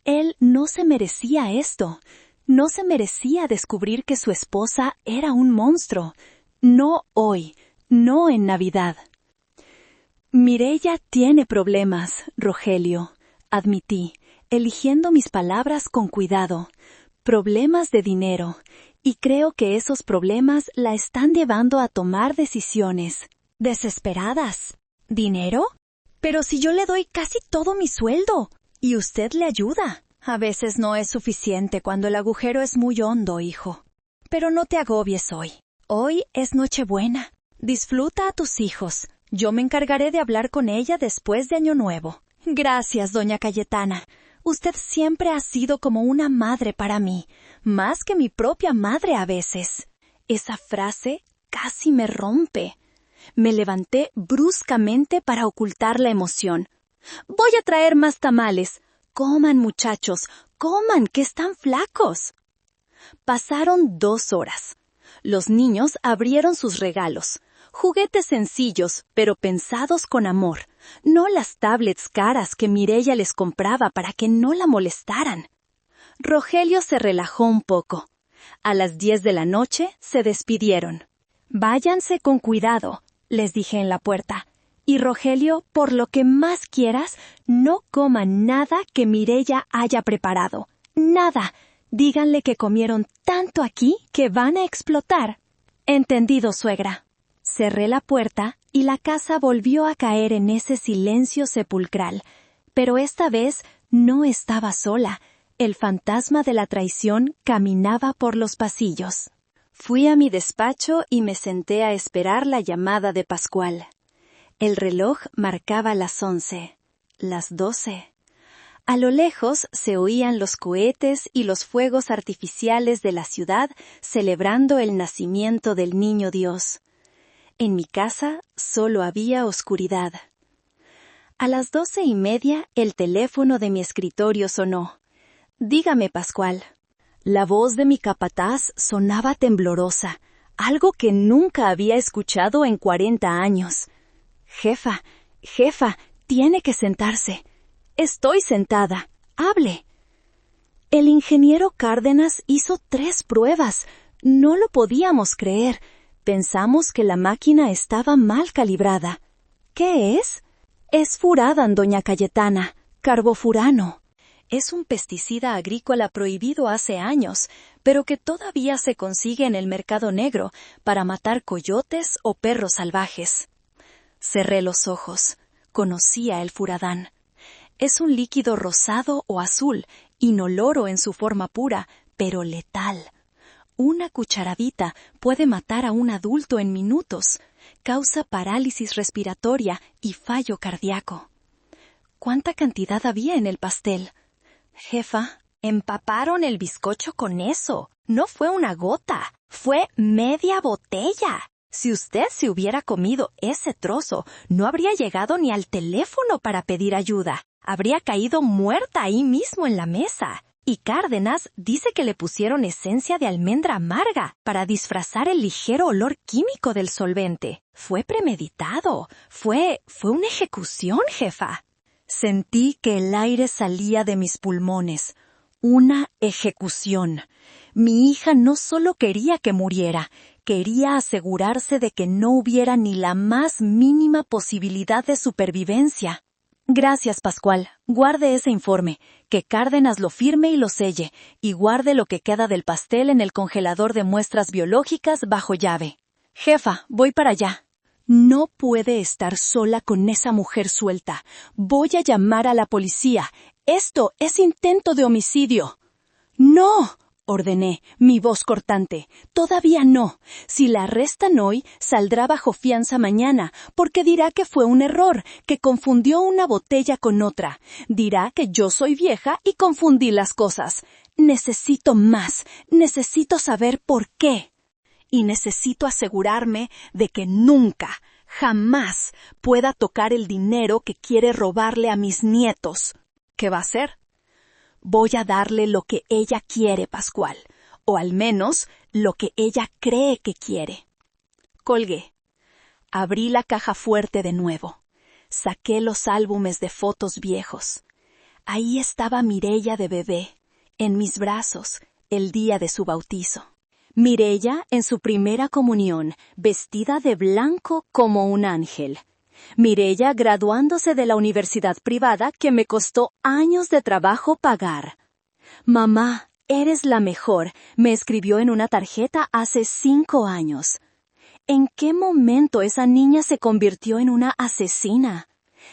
S1: Él no se merecía esto. No se merecía descubrir que su esposa era un monstruo. No hoy, no en Navidad. Mireya tiene problemas, Rogelio, admití, eligiendo mis palabras con cuidado. Problemas de dinero, y creo que esos problemas la están llevando a tomar decisiones desesperadas. ¿Dinero? Pero si yo le doy casi todo mi sueldo, y usted le ayuda. A veces no es suficiente cuando el agujero es muy hondo, hijo. Pero no te agobies hoy. Hoy es Nochebuena. Disfruta a tus hijos. Yo me encargaré de hablar con ella después de Año Nuevo. Gracias, doña Cayetana. Usted siempre ha sido como una madre para mí, más que mi propia madre a veces. Esa frase casi me rompe. Me levanté bruscamente para ocultar la emoción. Voy a traer más tamales. Coman, muchachos, coman, que están flacos. Pasaron 2 horas. Los niños abrieron sus regalos. Juguetes sencillos, pero pensados con amor. No las tablets caras que Mireya les compraba para que no la molestaran. Rogelio se relajó un poco. A las 10 de la noche se despidieron. «Váyanse con cuidado», les dije en la puerta. «Y Rogelio, por lo que más quieras, no coman nada que Mireya haya preparado. Nada. Díganle que comieron tanto aquí que van a explotar». «Entendido, suegra». Cerré la puerta y la casa volvió a caer en ese silencio sepulcral. Pero esta vez no estaba sola. El fantasma de la traición caminaba por los pasillos. Fui a mi despacho y me senté a esperar la llamada de Pascual. El reloj marcaba las 11, las 12. A lo lejos se oían los cohetes y los fuegos artificiales de la ciudad celebrando el nacimiento del niño Dios. En mi casa solo había oscuridad. A las 12:30 el teléfono de mi escritorio sonó. «Dígame, Pascual». La voz de mi capataz sonaba temblorosa, algo que nunca había escuchado en 40 años. «Jefa, tiene que sentarse». «Estoy sentada. Hable». El ingeniero Cárdenas hizo 3 pruebas. No lo podíamos creer. Pensamos que la máquina estaba mal calibrada. ¿Qué es? Es furadan, doña Cayetana, carbofurano. Es un pesticida agrícola prohibido hace años, pero que todavía se consigue en el mercado negro para matar coyotes o perros salvajes. Cerré los ojos. Conocía el furadán. Es un líquido rosado o azul, inoloro en su forma pura, pero letal. Una cucharadita puede matar a un adulto en minutos. Causa parálisis respiratoria y fallo cardíaco. ¿Cuánta cantidad había en el pastel? Jefa, empaparon el bizcocho con eso. No fue una gota, fue media botella. Si usted se hubiera comido ese trozo, no habría llegado ni al teléfono para pedir ayuda. Habría caído muerta ahí mismo en la mesa. Y Cárdenas dice que le pusieron esencia de almendra amarga para disfrazar el ligero olor químico del solvente. Fue premeditado. Fue una ejecución, jefa. Sentí que el aire salía de mis pulmones. Una ejecución. Mi hija no solo quería que muriera, quería asegurarse de que no hubiera ni la más mínima posibilidad de supervivencia. Gracias, Pascual. Guarde ese informe. Que Cárdenas lo firme y lo selle, y guarde lo que queda del pastel en el congelador de muestras biológicas bajo llave. Jefa, voy para allá. No puede estar sola con esa mujer suelta. Voy a llamar a la policía. Esto es intento de homicidio. ¡No!, ordené, mi voz cortante. Todavía no. Si la arrestan hoy, saldrá bajo fianza mañana, porque dirá que fue un error, que confundió una botella con otra. Dirá que yo soy vieja y confundí las cosas. Necesito más. Necesito saber por qué. Y necesito asegurarme de que nunca, jamás, pueda tocar el dinero que quiere robarle a mis nietos. ¿Qué va a hacer? Voy a darle lo que ella quiere, Pascual, o al menos lo que ella cree que quiere. Colgué. Abrí la caja fuerte de nuevo. Saqué los álbumes de fotos viejos. Ahí estaba Mireya de bebé, en mis brazos, el día de su bautizo. Mireya en su primera comunión, vestida de blanco como un ángel. Mireya graduándose de la universidad privada que me costó años de trabajo pagar. «Mamá, eres la mejor», me escribió en una tarjeta hace 5 años. ¿En qué momento esa niña se convirtió en una asesina?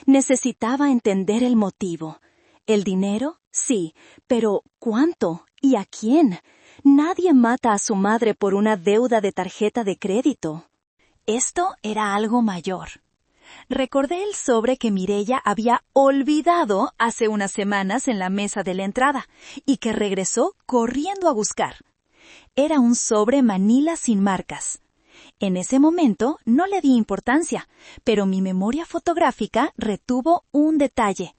S1: Necesitaba entender el motivo. ¿El dinero? Sí, pero ¿cuánto? ¿Y a quién? Nadie mata a su madre por una deuda de tarjeta de crédito. Esto era algo mayor. Recordé el sobre que Mireya había olvidado hace unas semanas en la mesa de la entrada y que regresó corriendo a buscar. Era un sobre manila sin marcas. En ese momento no le di importancia, pero mi memoria fotográfica retuvo un detalle.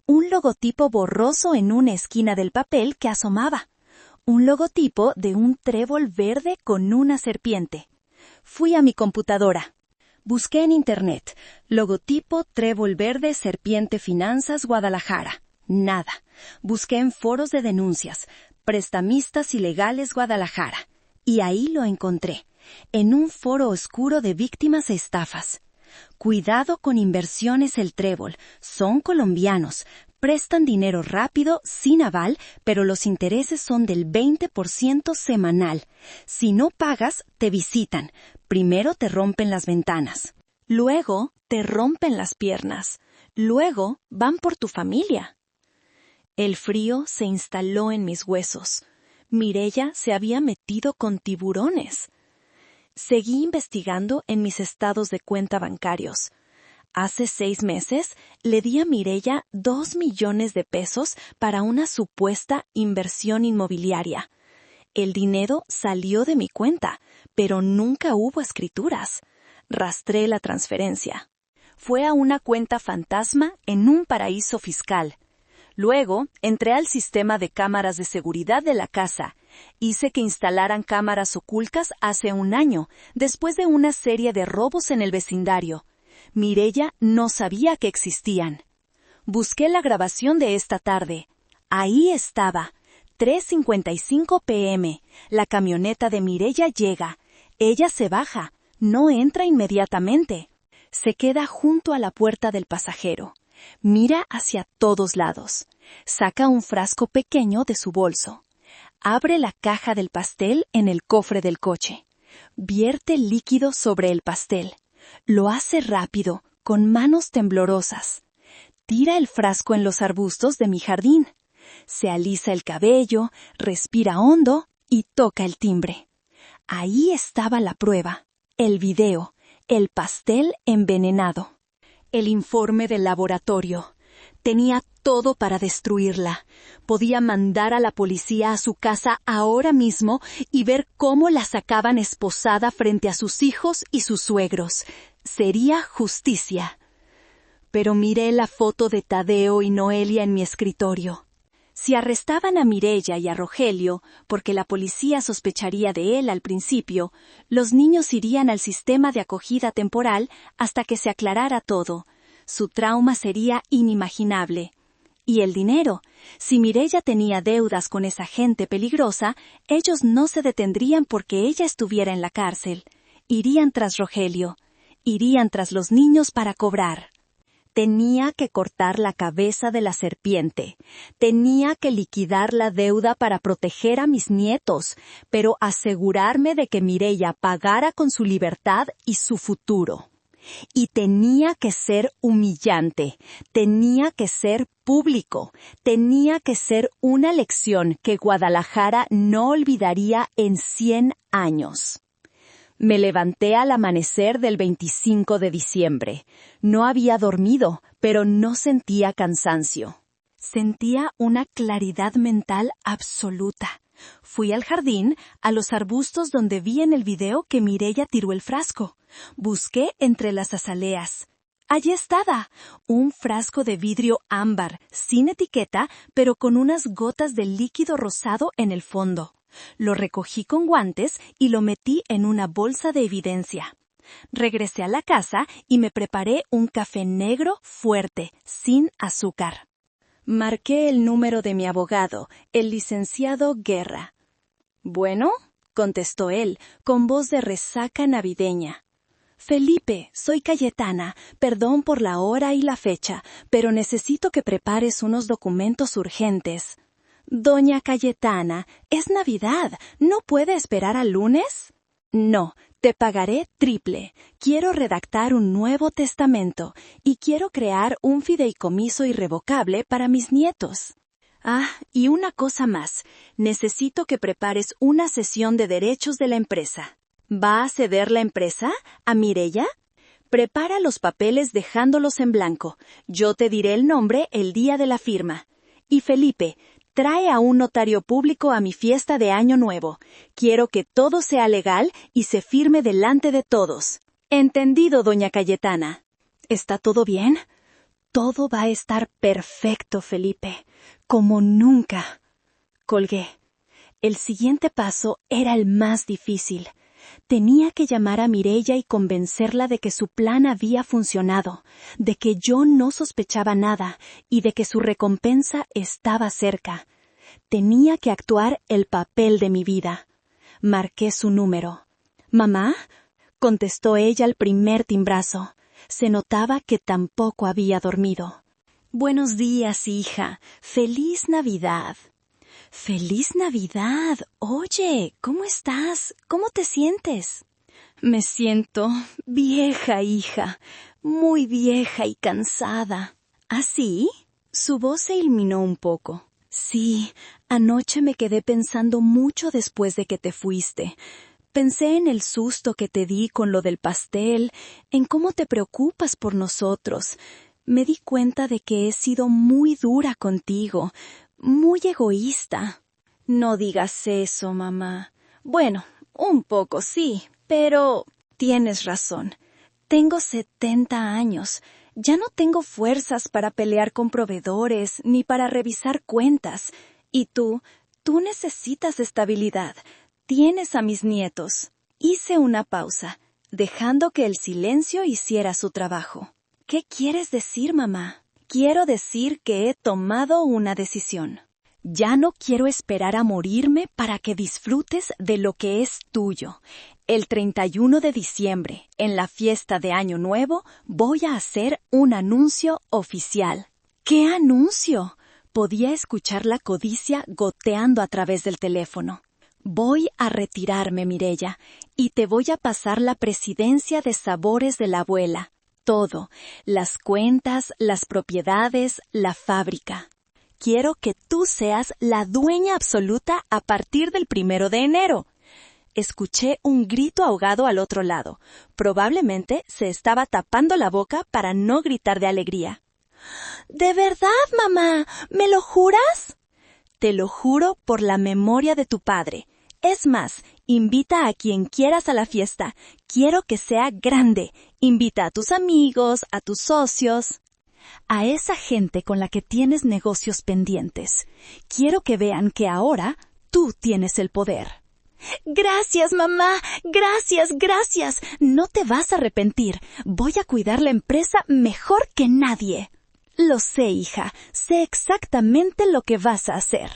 S1: Un logotipo borroso en una esquina del papel que asomaba. Un logotipo de un trébol verde con una serpiente. Fui a mi computadora. Busqué en internet, logotipo Trébol Verde Serpiente Finanzas Guadalajara. Nada. Busqué en foros de denuncias, Prestamistas Ilegales Guadalajara. Y ahí lo encontré, en un foro oscuro de víctimas e estafas. Cuidado con inversiones El Trébol, son colombianos, prestan dinero rápido, sin aval, pero los intereses son del 20% semanal. Si no pagas, te visitan. Primero te rompen las ventanas. Luego te rompen las piernas. Luego van por tu familia. El frío se instaló en mis huesos. Mireya se había metido con tiburones. Seguí investigando en mis estados de cuenta bancarios. Hace 6 meses le di a Mireya 2 millones de pesos para una supuesta inversión inmobiliaria. El dinero salió de mi cuenta, pero nunca hubo escrituras. Rastré la transferencia. Fue a una cuenta fantasma en un paraíso fiscal. Luego, entré al sistema de cámaras de seguridad de la casa. Hice que instalaran cámaras ocultas hace 1 año, después de una serie de robos en el vecindario. Mireya no sabía que existían. Busqué la grabación de esta tarde. Ahí estaba. 3:55 p.m. La camioneta de Mireya llega. Ella se baja. No entra inmediatamente. Se queda junto a la puerta del pasajero. Mira hacia todos lados. Saca un frasco pequeño de su bolso. Abre la caja del pastel en el cofre del coche. Vierte líquido sobre el pastel. Lo hace rápido, con manos temblorosas. Tira el frasco en los arbustos de mi jardín. Se alisa el cabello, respira hondo y toca el timbre. Ahí estaba la prueba, el video, el pastel envenenado. El informe del laboratorio. Tenía todo para destruirla. Podía mandar a la policía a su casa ahora mismo y ver cómo la sacaban esposada frente a sus hijos y sus suegros. Sería justicia. Pero miré la foto de Tadeo y Noelia en mi escritorio. Si arrestaban a Mireya y a Rogelio, porque la policía sospecharía de él al principio, los niños irían al sistema de acogida temporal hasta que se aclarara todo. Su trauma sería inimaginable. Y el dinero. Si Mireya tenía deudas con esa gente peligrosa, ellos no se detendrían porque ella estuviera en la cárcel. Irían tras Rogelio. Irían tras los niños para cobrar. Tenía que cortar la cabeza de la serpiente. Tenía que liquidar la deuda para proteger a mis nietos, pero asegurarme de que Mireya pagara con su libertad y su futuro. Y tenía que ser humillante, tenía que ser público, tenía que ser una lección que Guadalajara no olvidaría en 100 años. Me levanté al amanecer del 25 de diciembre. No había dormido, pero no sentía cansancio. Sentía una claridad mental absoluta. Fui al jardín, a los arbustos donde vi en el video que Mireya tiró el frasco. Busqué entre las azaleas. Allí estaba, un frasco de vidrio ámbar, sin etiqueta, pero con unas gotas de líquido rosado en el fondo. Lo recogí con guantes y lo metí en una bolsa de evidencia. Regresé a la casa y me preparé un café negro fuerte, sin azúcar. Marqué el número de mi abogado, el licenciado Guerra. «Bueno», contestó él, con voz de resaca navideña. «Felipe, soy Cayetana, perdón por la hora y la fecha, pero necesito que prepares unos documentos urgentes». «Doña Cayetana, es Navidad, ¿no puede esperar al lunes?» «No, te pagaré triple. Quiero redactar un nuevo testamento y quiero crear un fideicomiso irrevocable para mis nietos». «Ah, y una cosa más. Necesito que prepares una cesión de derechos de la empresa». «¿Va a ceder la empresa? ¿A Mireya?» «Prepara los papeles dejándolos en blanco. Yo te diré el nombre el día de la firma. Y Felipe, trae a un notario público a mi fiesta de Año Nuevo. Quiero que todo sea legal y se firme delante de todos». «Entendido, doña Cayetana». «¿Está todo bien?» «Todo va a estar perfecto, Felipe. Como nunca». Colgué. El siguiente paso era el más difícil. Tenía que llamar a Mireya y convencerla de que su plan había funcionado, de que yo no sospechaba nada y de que su recompensa estaba cerca. Tenía que actuar el papel de mi vida. Marqué su número. «¿Mamá?», contestó ella al primer timbrazo. Se notaba que tampoco había dormido. «Buenos días, hija. ¡Feliz Navidad!». «¡Feliz Navidad! Oye, ¿cómo estás? ¿Cómo te sientes?». «Me siento vieja, hija. Muy vieja y cansada». «¿Ah, sí?». Su voz se iluminó un poco. «Sí, anoche me quedé pensando mucho después de que te fuiste. Pensé en el susto que te di con lo del pastel, en cómo te preocupas por nosotros. Me di cuenta de que he sido muy dura contigo, muy egoísta». «No digas eso, mamá». «Bueno, un poco sí, pero tienes razón. Tengo 70 años. Ya no tengo fuerzas para pelear con proveedores ni para revisar cuentas. Y tú necesitas estabilidad. Tienes a mis nietos». Hice una pausa, dejando que el silencio hiciera su trabajo. «¿Qué quieres decir, mamá?». «Quiero decir que he tomado una decisión. Ya no quiero esperar a morirme para que disfrutes de lo que es tuyo. El 31 de diciembre, en la fiesta de Año Nuevo, voy a hacer un anuncio oficial». «¿Qué anuncio?». Podía escuchar la codicia goteando a través del teléfono. «Voy a retirarme, Mireya, y te voy a pasar la presidencia de Sabores de la abuela. Todo, las cuentas, las propiedades, la fábrica. Quiero que tú seas la dueña absoluta a partir del 1 de enero». Escuché un grito ahogado al otro lado. Probablemente se estaba tapando la boca para no gritar de alegría. «¿De verdad, mamá? ¿Me lo juras?». «Te lo juro por la memoria de tu padre. Es más, invita a quien quieras a la fiesta. Quiero que sea grande. Invita a tus amigos, a tus socios, a esa gente con la que tienes negocios pendientes. Quiero que vean que ahora tú tienes el poder». «Gracias, mamá. Gracias, gracias. No te vas a arrepentir. Voy a cuidar la empresa mejor que nadie». «Lo sé, hija. Sé exactamente lo que vas a hacer».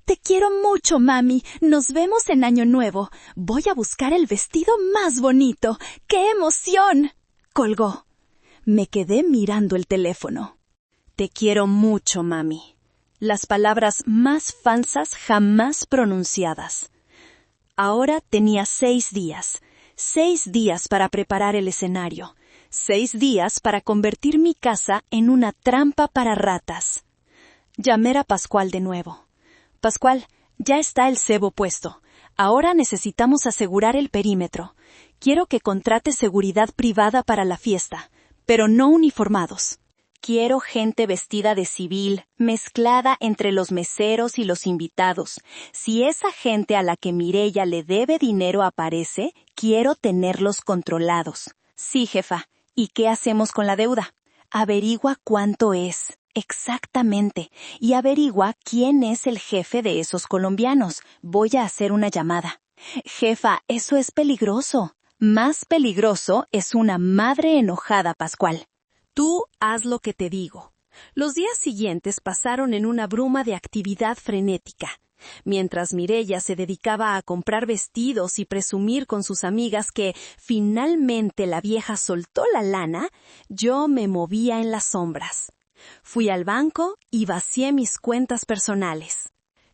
S1: «Te quiero mucho, mami. Nos vemos en Año Nuevo. Voy a buscar el vestido más bonito. ¡Qué emoción!». Colgó. Me quedé mirando el teléfono. «Te quiero mucho, mami». Las palabras más falsas jamás pronunciadas. Ahora tenía 6 días. 6 días para preparar el escenario. 6 días para convertir mi casa en una trampa para ratas. Llamé a Pascual de nuevo. «Pascual, ya está el cebo puesto. Ahora necesitamos asegurar el perímetro. Quiero que contrates seguridad privada para la fiesta, pero no uniformados. Quiero gente vestida de civil, mezclada entre los meseros y los invitados. Si esa gente a la que Mireya le debe dinero aparece, quiero tenerlos controlados». «Sí, jefa. ¿Y qué hacemos con la deuda?». «Averigua cuánto es, exactamente, y averigua quién es el jefe de esos colombianos. Voy a hacer una llamada». «Jefa, eso es peligroso». «Más peligroso es una madre enojada, Pascual». «Tú haz lo que te digo». Los días siguientes pasaron en una bruma de actividad frenética. Mientras Mireya se dedicaba a comprar vestidos y presumir con sus amigas que finalmente la vieja soltó la lana, yo me movía en las sombras. Fui al banco y vacié mis cuentas personales.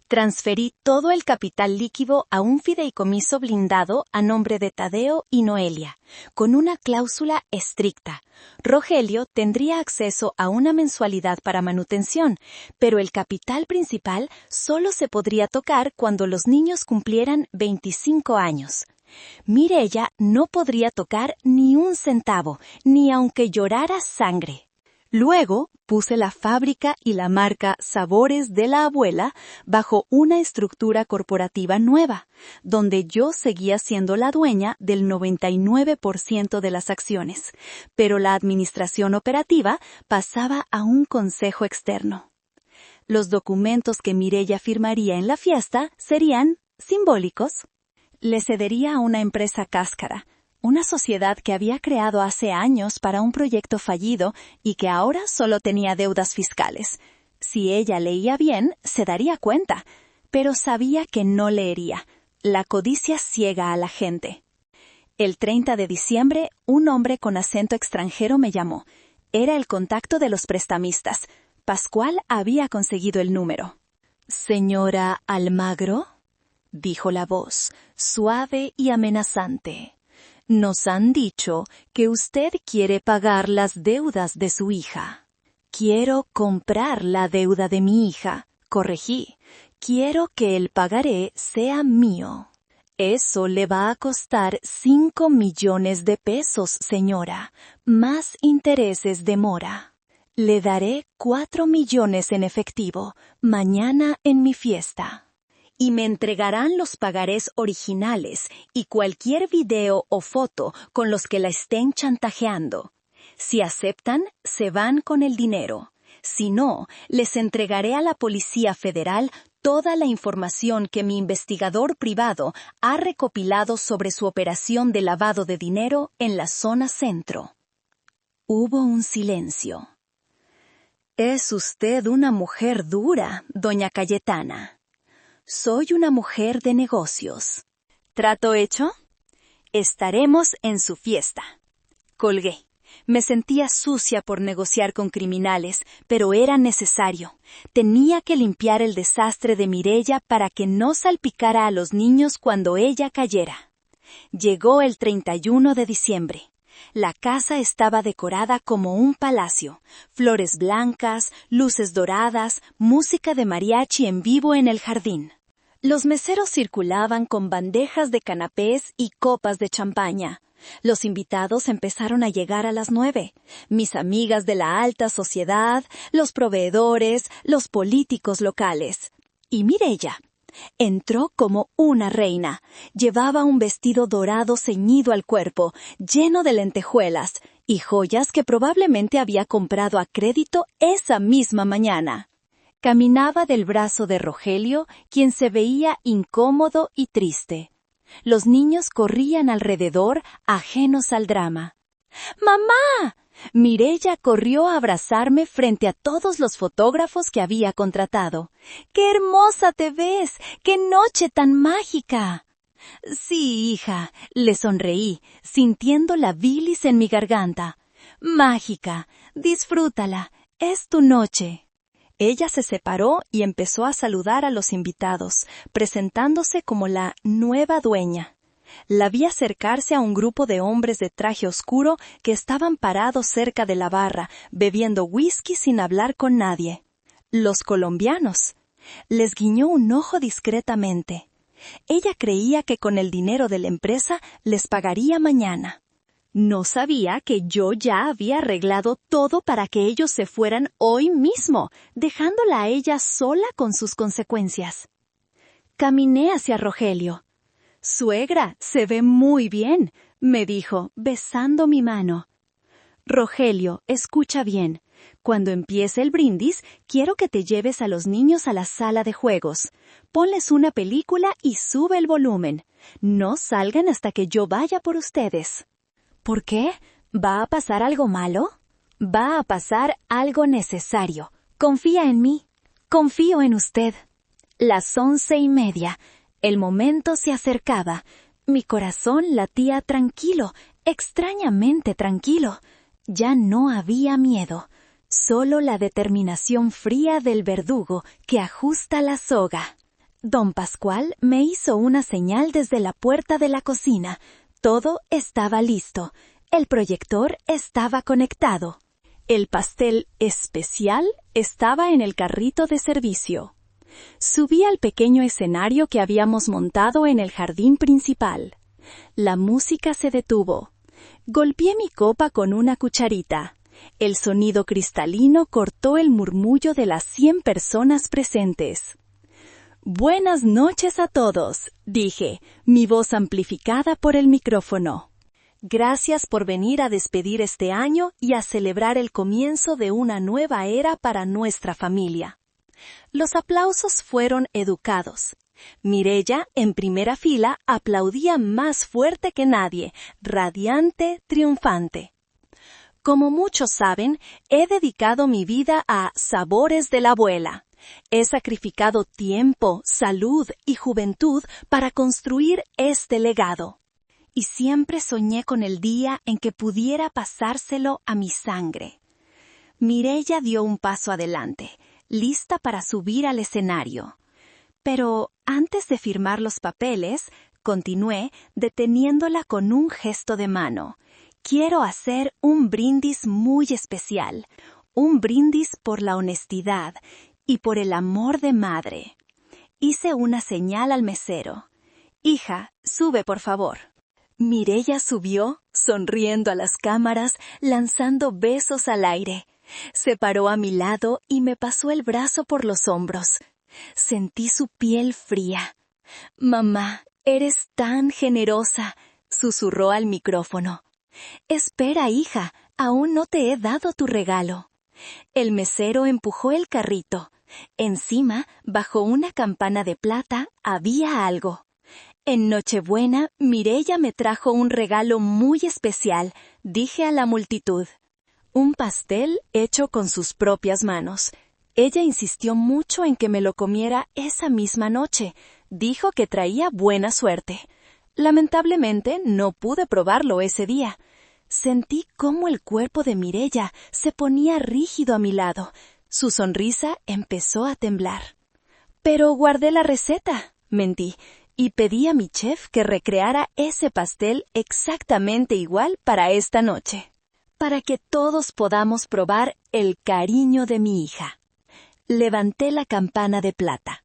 S1: Transferí todo el capital líquido a un fideicomiso blindado a nombre de Tadeo y Noelia, con una cláusula estricta. Rogelio tendría acceso a una mensualidad para manutención, pero el capital principal solo se podría tocar cuando los niños cumplieran 25 años. Mireya no podría tocar ni un centavo, ni aunque llorara sangre. Luego puse la fábrica y la marca Sabores de la Abuela bajo una estructura corporativa nueva, donde yo seguía siendo la dueña del 99% de las acciones, pero la administración operativa pasaba a un consejo externo. Los documentos que Mireya firmaría en la fiesta serían simbólicos. le cedería a una empresa cáscara, una sociedad que había creado hace años para un proyecto fallido y que ahora solo tenía deudas fiscales. Si ella leía bien, se daría cuenta, pero sabía que no leería. La codicia ciega a la gente. El 30 de diciembre, un hombre con acento extranjero me llamó. Era el contacto de los prestamistas. Pascual había conseguido el número. «Señora Almagro», dijo la voz, suave y amenazante. «Nos han dicho que usted quiere pagar las deudas de su hija». «Quiero comprar la deuda de mi hija», corregí. «Quiero que el pagaré sea mío». «Eso le va a costar 5 millones de pesos, señora, más intereses de mora. Le daré 4 millones en efectivo, mañana en mi fiesta. Y me entregarán los pagarés originales y cualquier video o foto con los que la estén chantajeando. Si aceptan, se van con el dinero. Si no, les entregaré a la Policía Federal toda la información que mi investigador privado ha recopilado sobre su operación de lavado de dinero en la zona centro». Hubo un silencio. «Es usted una mujer dura, doña Cayetana». «Soy una mujer de negocios». «¿Trato hecho?» «Estaremos en su fiesta». Colgué. Me sentía sucia por negociar con criminales, pero era necesario. Tenía que limpiar el desastre de Mireya para que no salpicara a los niños cuando ella cayera. Llegó el 31 de diciembre. La casa estaba decorada como un palacio. Flores blancas, luces doradas, música de mariachi en vivo en el jardín. Los meseros circulaban con bandejas de canapés y copas de champaña. Los invitados empezaron a llegar a las 9. Mis amigas de la alta sociedad, los proveedores, los políticos locales. Y Mireya entró como una reina. Llevaba un vestido dorado ceñido al cuerpo, lleno de lentejuelas y joyas que probablemente había comprado a crédito esa misma mañana. Caminaba del brazo de Rogelio, quien se veía incómodo y triste. Los niños corrían alrededor, ajenos al drama. ¡Mamá! Mireya corrió a abrazarme frente a todos los fotógrafos que había contratado. ¡Qué hermosa te ves! ¡Qué noche tan mágica! Sí, hija, le sonreí, sintiendo la bilis en mi garganta. Mágica, disfrútala, es tu noche. Ella se separó y empezó a saludar a los invitados, presentándose como la nueva dueña. La vi acercarse a un grupo de hombres de traje oscuro que estaban parados cerca de la barra, bebiendo whisky sin hablar con nadie. Los colombianos. Les guiñó un ojo discretamente. Ella creía que con el dinero de la empresa les pagaría mañana. No sabía que yo ya había arreglado todo para que ellos se fueran hoy mismo, dejándola a ella sola con sus consecuencias. Caminé hacia Rogelio. «Suegra, se ve muy bien», me dijo, besando mi mano. «Rogelio, escucha bien. Cuando empiece el brindis, quiero que te lleves a los niños a la sala de juegos. Ponles una película y sube el volumen. No salgan hasta que yo vaya por ustedes». «¿Por qué? ¿Va a pasar algo malo?» «Va a pasar algo necesario. Confía en mí. Confío en usted». Las 11:30. El momento se acercaba. Mi corazón latía tranquilo, extrañamente tranquilo. Ya no había miedo, solo la determinación fría del verdugo que ajusta la soga. Don Pascual me hizo una señal desde la puerta de la cocina. Todo estaba listo. El proyector estaba conectado. El pastel especial estaba en el carrito de servicio. Subí al pequeño escenario que habíamos montado en el jardín principal. La música se detuvo. Golpeé mi copa con una cucharita. El sonido cristalino cortó el murmullo de las 100 personas presentes. «Buenas noches a todos», dije, mi voz amplificada por el micrófono. «Gracias por venir a despedir este año y a celebrar el comienzo de una nueva era para nuestra familia». Los aplausos fueron educados, Mireya, en primera fila, aplaudía más fuerte que nadie, radiante, triunfante. Como muchos saben, he dedicado mi vida a Sabores de la Abuela. He sacrificado tiempo, salud y juventud para construir este legado. Y siempre soñé con el día en que pudiera pasárselo a mi sangre. Mireya dio un paso adelante, lista para subir al escenario. Pero antes de firmar los papeles, continué deteniéndola con un gesto de mano. Quiero hacer un brindis muy especial, un brindis por la honestidad y por el amor de madre. Hice una señal al mesero. Hija, sube por favor. Mireya subió, sonriendo a las cámaras, lanzando besos al aire. Se paró a mi lado y me pasó el brazo por los hombros. Sentí su piel fría. Mamá, eres tan generosa, susurró al micrófono. Espera, hija, aún no te he dado tu regalo. El mesero empujó el carrito. Encima, bajo una campana de plata, había algo. En Nochebuena, Mireya me trajo un regalo muy especial, dije a la multitud. Un pastel hecho con sus propias manos. Ella insistió mucho en que me lo comiera esa misma noche. Dijo que traía buena suerte. Lamentablemente, no pude probarlo ese día. Sentí cómo el cuerpo de Mireya se ponía rígido a mi lado. Su sonrisa empezó a temblar. Pero guardé la receta, mentí, y pedí a mi chef que recreara ese pastel exactamente igual para esta noche, para que todos podamos probar el cariño de mi hija. Levanté la campana de plata.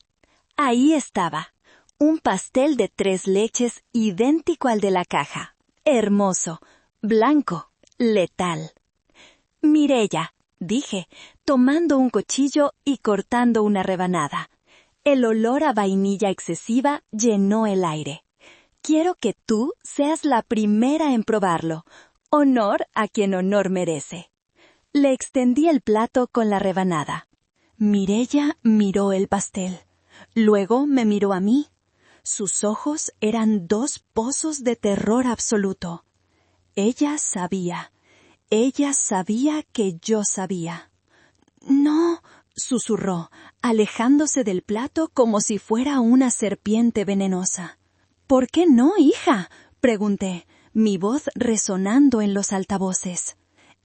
S1: Ahí estaba, un pastel de 3 leches idéntico al de la caja. Hermoso, blanco, letal. Mireya, dije, tomando un cuchillo y cortando una rebanada. El olor a vainilla excesiva llenó el aire. Quiero que tú seas la primera en probarlo. Honor a quien honor merece. Le extendí el plato con la rebanada. Mireya miró el pastel. Luego me miró a mí. Sus ojos eran 2 pozos de terror absoluto. Ella sabía que yo sabía. No, susurró, alejándose del plato como si fuera una serpiente venenosa. ¿Por qué no, hija?, pregunté, mi voz resonando en los altavoces.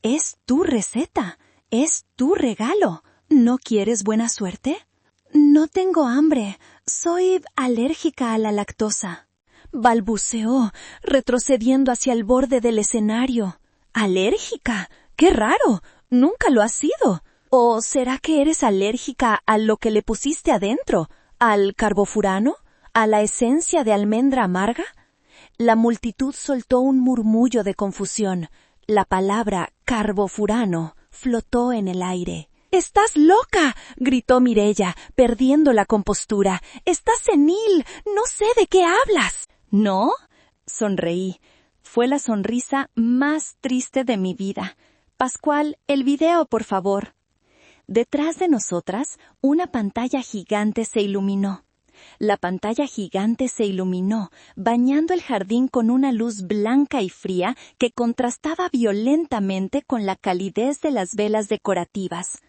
S1: Es tu receta, es tu regalo. ¿No quieres buena suerte? No tengo hambre, soy alérgica a la lactosa. Balbuceó, retrocediendo hacia el borde del escenario. ¿Alérgica? ¡Qué raro! Nunca lo has sido. ¿O será que eres alérgica a lo que le pusiste adentro? ¿Al carbofurano? ¿A la esencia de almendra amarga? La multitud soltó un murmullo de confusión. La palabra carbofurano flotó en el aire. ¡Estás loca!, gritó Mireya, perdiendo la compostura. ¡Estás senil! ¡No sé de qué hablas! ¿No? Sonreí. Fue la sonrisa más triste de mi vida. Pascual, el video, por favor. Detrás de nosotras, una pantalla gigante se iluminó. La pantalla gigante se iluminó, bañando el jardín con una luz blanca y fría que contrastaba violentamente con la calidez de las velas decorativas.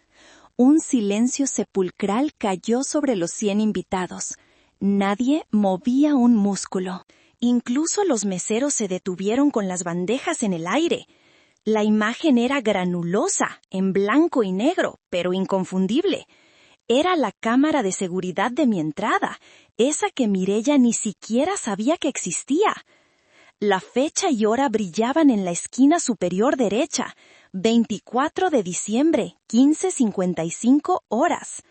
S1: Un silencio sepulcral cayó sobre los 100 invitados. Nadie movía un músculo. Incluso los meseros se detuvieron con las bandejas en el aire. La imagen era granulosa, en blanco y negro, pero inconfundible. Era la cámara de seguridad de mi entrada, esa que Mireya ni siquiera sabía que existía. La fecha y hora brillaban en la esquina superior derecha. 24 de diciembre, 15:55 horas.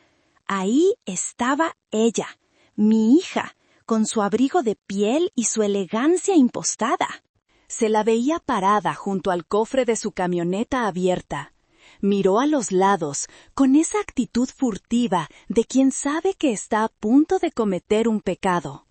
S1: Ahí estaba ella, mi hija, con su abrigo de piel y su elegancia impostada. Se la veía parada junto al cofre de su camioneta abierta. Miró a los lados, con esa actitud furtiva de quien sabe que está a punto de cometer un pecado.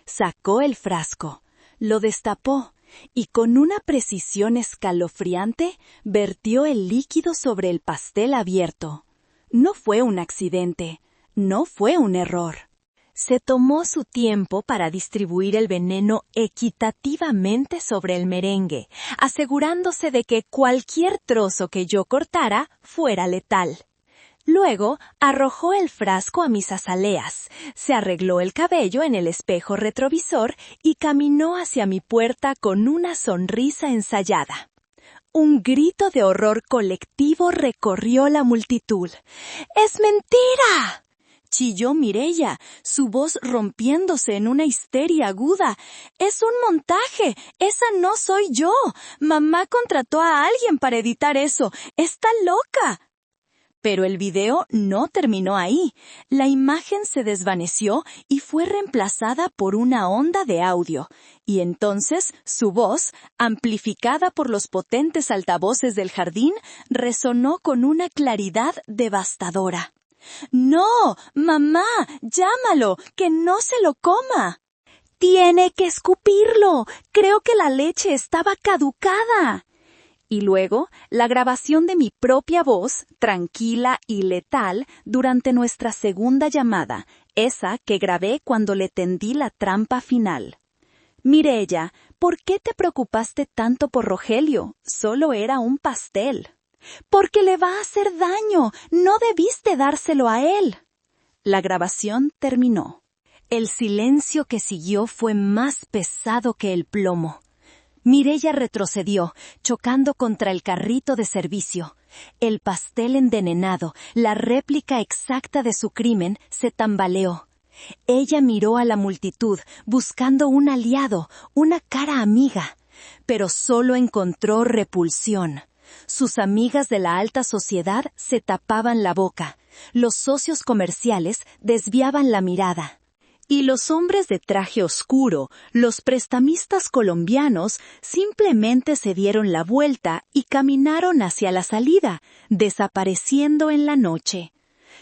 S1: Sacó el frasco, lo destapó, y con una precisión escalofriante vertió el líquido sobre el pastel abierto. No fue un accidente, no fue un error. Se tomó su tiempo para distribuir el veneno equitativamente sobre el merengue, asegurándose de que cualquier trozo que yo cortara fuera letal. Luego arrojó el frasco a mis azaleas, se arregló el cabello en el espejo retrovisor y caminó hacia mi puerta con una sonrisa ensayada. Un grito de horror colectivo recorrió la multitud. ¡Es mentira!, chilló Mireya, su voz rompiéndose en una histeria aguda. ¡Es un montaje! ¡Esa no soy yo! Mamá contrató a alguien para editar eso. ¡Está loca! Pero el video no terminó ahí. La imagen se desvaneció y fue reemplazada por una onda de audio. Y entonces su voz, amplificada por los potentes altavoces del jardín, resonó con una claridad devastadora. ¡No! ¡Mamá! ¡Llámalo! ¡Que no se lo coma! ¡Tiene que escupirlo! Creo que la leche estaba caducada. Y luego, la grabación de mi propia voz, tranquila y letal, durante nuestra segunda llamada, esa que grabé cuando le tendí la trampa final. Mireya, ¿por qué te preocupaste tanto por Rogelio? Solo era un pastel. Porque le va a hacer daño. No debiste dárselo a él. La grabación terminó. El silencio que siguió fue más pesado que el plomo. Mireya retrocedió, chocando contra el carrito de servicio. El pastel envenenado, la réplica exacta de su crimen, se tambaleó. Ella miró a la multitud, buscando un aliado, una cara amiga, pero solo encontró repulsión. Sus amigas de la alta sociedad se tapaban la boca. Los socios comerciales desviaban la mirada. Y los hombres de traje oscuro, los prestamistas colombianos, simplemente se dieron la vuelta y caminaron hacia la salida, desapareciendo en la noche.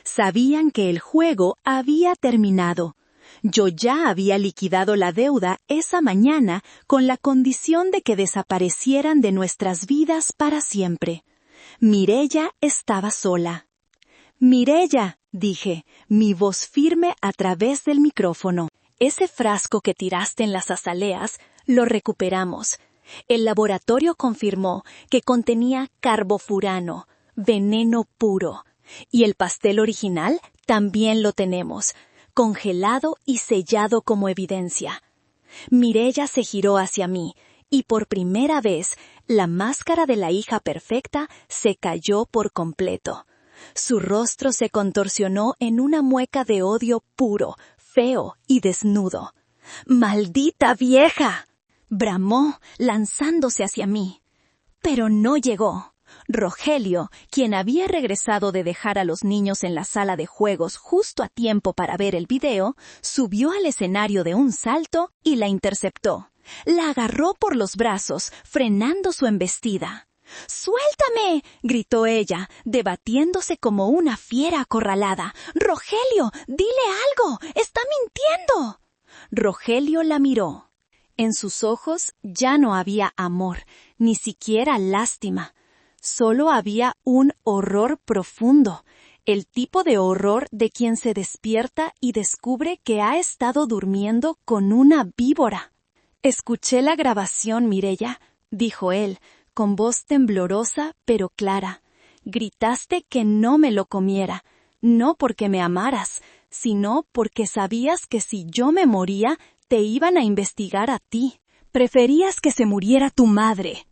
S1: Sabían que el juego había terminado. Yo ya había liquidado la deuda esa mañana con la condición de que desaparecieran de nuestras vidas para siempre. Mireya estaba sola. «Mireya», dije, mi voz firme a través del micrófono. «Ese frasco que tiraste en las azaleas, lo recuperamos. El laboratorio confirmó que contenía carbofurano, veneno puro. Y el pastel original también lo tenemos, congelado y sellado como evidencia». Mireya se giró hacia mí, y por primera vez, la máscara de la hija perfecta se cayó por completo. Su rostro se contorsionó en una mueca de odio puro, feo y desnudo. «¡Maldita vieja!», bramó, lanzándose hacia mí. Pero no llegó. Rogelio, quien había regresado de dejar a los niños en la sala de juegos justo a tiempo para ver el video, subió al escenario de un salto y la interceptó. La agarró por los brazos, frenando su embestida. «¡Suéltame!», gritó ella, debatiéndose como una fiera acorralada. «Rogelio, dile algo. Está mintiendo». Rogelio la miró. En sus ojos ya no había amor, ni siquiera lástima. Solo había un horror profundo, el tipo de horror de quien se despierta y descubre que ha estado durmiendo con una víbora. «Escuché la grabación, Mireya», dijo él, con voz temblorosa pero clara. «Gritaste que no me lo comiera, no porque me amaras, sino porque sabías que si yo me moría, te iban a investigar a ti. Preferías que se muriera tu madre».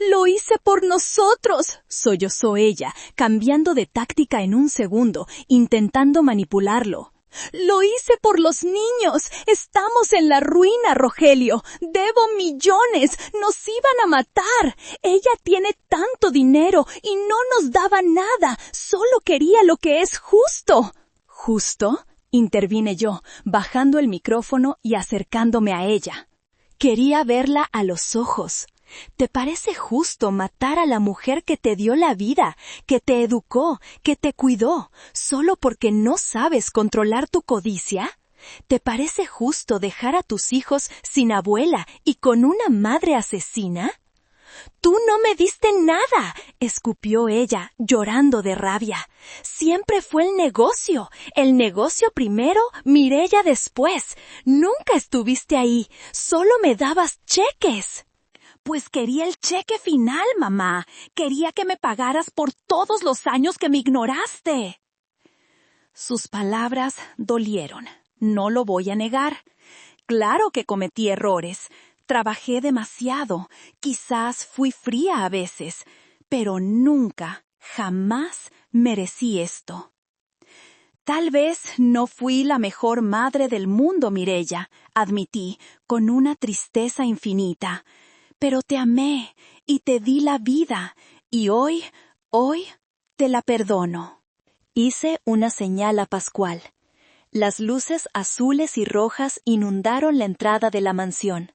S1: «¡Lo hice por nosotros!», sollozó ella, cambiando de táctica en un segundo, intentando manipularlo. «Lo hice por los niños. Estamos en la ruina, Rogelio. Debo millones. Nos iban a matar. Ella tiene tanto dinero y no nos daba nada. Solo quería lo que es justo». «¿Justo?», intervine yo, bajando el micrófono y acercándome a ella. Quería verla a los ojos. ¿Te parece justo matar a la mujer que te dio la vida, que te educó, que te cuidó, solo porque no sabes controlar tu codicia? ¿Te parece justo dejar a tus hijos sin abuela y con una madre asesina? «Tú no me diste nada», escupió ella, llorando de rabia. «Siempre fue el negocio primero, Mireya después. Nunca estuviste ahí, solo me dabas cheques». «Pues quería el cheque final, mamá. Quería que me pagaras por todos los años que me ignoraste». Sus palabras dolieron. No lo voy a negar. Claro que cometí errores. Trabajé demasiado. Quizás fui fría a veces. Pero nunca, jamás merecí esto. Tal vez no fui la mejor madre del mundo, Mireya, admití, con una tristeza infinita. Pero te amé y te di la vida, y hoy te la perdono. Hice una señal a Pascual. Las luces azules y rojas inundaron la entrada de la mansión.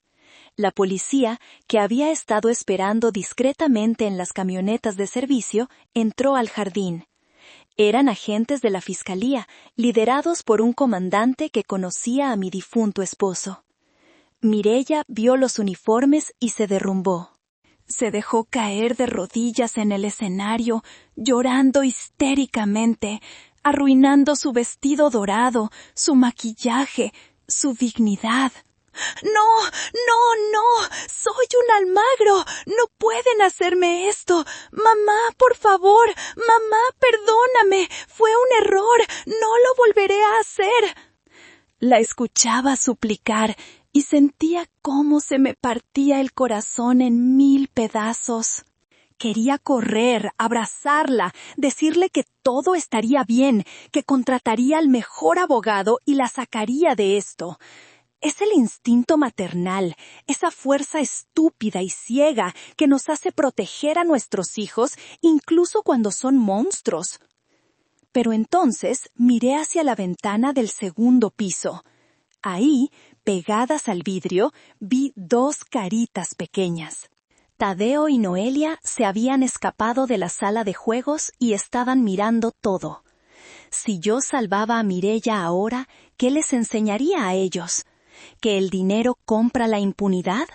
S1: La policía, que había estado esperando discretamente en las camionetas de servicio, entró al jardín. Eran agentes de la fiscalía, liderados por un comandante que conocía a mi difunto esposo. Mireya vio los uniformes y se derrumbó. Se dejó caer de rodillas en el escenario, llorando histéricamente, arruinando su vestido dorado, su maquillaje, su dignidad. «No, no, no, soy un Almagro, no pueden hacerme esto. Mamá, por favor, mamá, perdóname, fue un error, no lo volveré a hacer». La escuchaba suplicar y sentía cómo se me partía el corazón en 1000 pedazos. Quería correr, abrazarla, decirle que todo estaría bien, que contrataría al mejor abogado y la sacaría de esto. Es el instinto maternal, esa fuerza estúpida y ciega que nos hace proteger a nuestros hijos incluso cuando son monstruos. Pero entonces miré hacia la ventana del segundo piso. Ahí, pegadas al vidrio, vi 2 caritas pequeñas. Tadeo y Noelia se habían escapado de la sala de juegos y estaban mirando todo. Si yo salvaba a Mireya ahora, ¿qué les enseñaría a ellos? ¿Que el dinero compra la impunidad?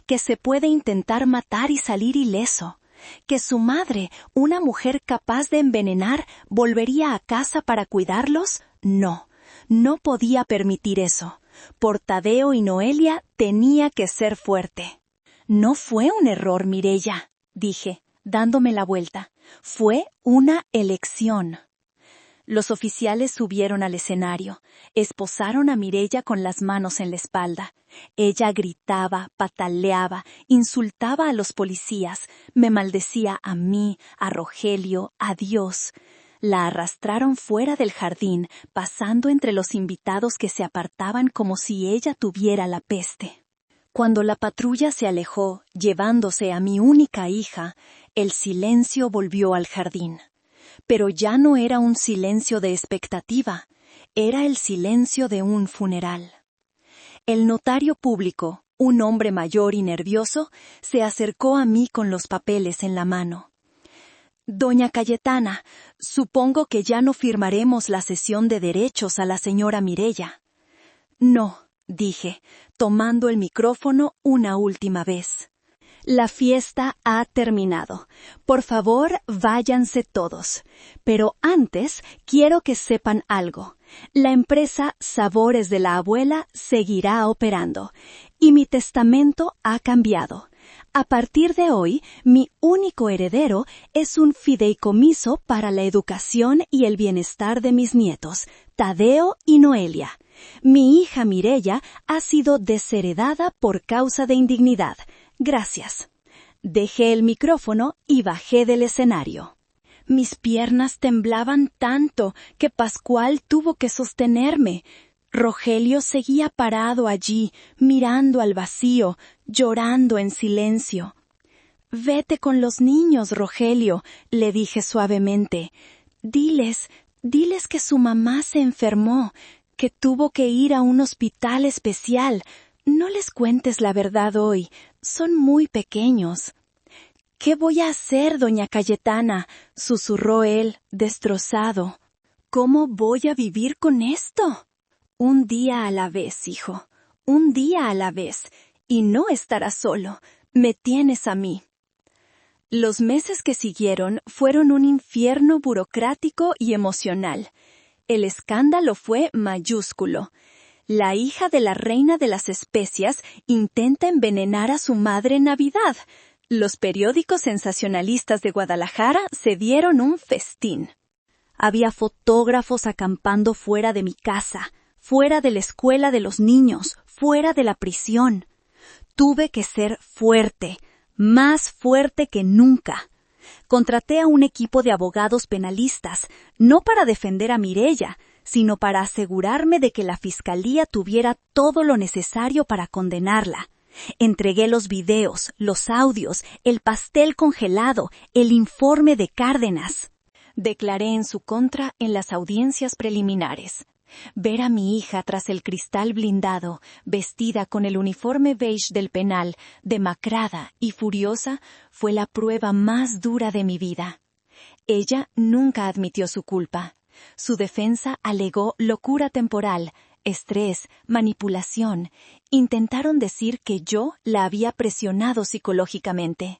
S1: ¿Que se puede intentar matar y salir ileso? ¿Que su madre, una mujer capaz de envenenar, volvería a casa para cuidarlos? No, no podía permitir eso. Por Tadeo y Noelia tenía que ser fuerte. «No fue un error, Mireya», dije, dándome la vuelta. «Fue una elección». Los oficiales subieron al escenario, esposaron a Mireya con las manos en la espalda. Ella gritaba, pataleaba, insultaba a los policías, me maldecía a mí, a Rogelio, a Dios. La arrastraron fuera del jardín, pasando entre los invitados que se apartaban como si ella tuviera la peste. Cuando la patrulla se alejó, llevándose a mi única hija, el silencio volvió al jardín. Pero ya no era un silencio de expectativa, era el silencio de un funeral. El notario público, un hombre mayor y nervioso, se acercó a mí con los papeles en la mano. «Doña Cayetana, supongo que ya no firmaremos la cesión de derechos a la señora Mireya». «No», dije, tomando el micrófono una última vez. «La fiesta ha terminado. Por favor, váyanse todos. Pero antes quiero que sepan algo. La empresa Sabores de la Abuela seguirá operando. Y mi testamento ha cambiado. A partir de hoy, mi único heredero es un fideicomiso para la educación y el bienestar de mis nietos, Tadeo y Noelia. Mi hija Mireya ha sido desheredada por causa de indignidad. Gracias». Dejé el micrófono y bajé del escenario. Mis piernas temblaban tanto que Pascual tuvo que sostenerme. Rogelio seguía parado allí, mirando al vacío, llorando en silencio. «Vete con los niños, Rogelio», le dije suavemente. Diles que su mamá se enfermó, que tuvo que ir a un hospital especial. No les cuentes la verdad hoy, son muy pequeños». «¿Qué voy a hacer, doña Cayetana?», susurró él, destrozado. «¿Cómo voy a vivir con esto?». «Un día a la vez, hijo, un día a la vez, y no estarás solo, me tienes a mí». Los meses que siguieron fueron un infierno burocrático y emocional. El escándalo fue mayúsculo. La hija de la reina de las especias intenta envenenar a su madre en Navidad. Los periódicos sensacionalistas de Guadalajara se dieron un festín. Había fotógrafos acampando fuera de mi casa, fuera de la escuela de los niños, fuera de la prisión. Tuve que ser fuerte, más fuerte que nunca. Contraté a un equipo de abogados penalistas, no para defender a Mireya, sino para asegurarme de que la fiscalía tuviera todo lo necesario para condenarla. Entregué los videos, los audios, el pastel congelado, el informe de Cárdenas. Declaré en su contra en las audiencias preliminares. Ver a mi hija tras el cristal blindado, vestida con el uniforme beige del penal, demacrada y furiosa, fue la prueba más dura de mi vida. Ella nunca admitió su culpa. Su defensa alegó locura temporal, estrés, manipulación. Intentaron decir que yo la había presionado psicológicamente.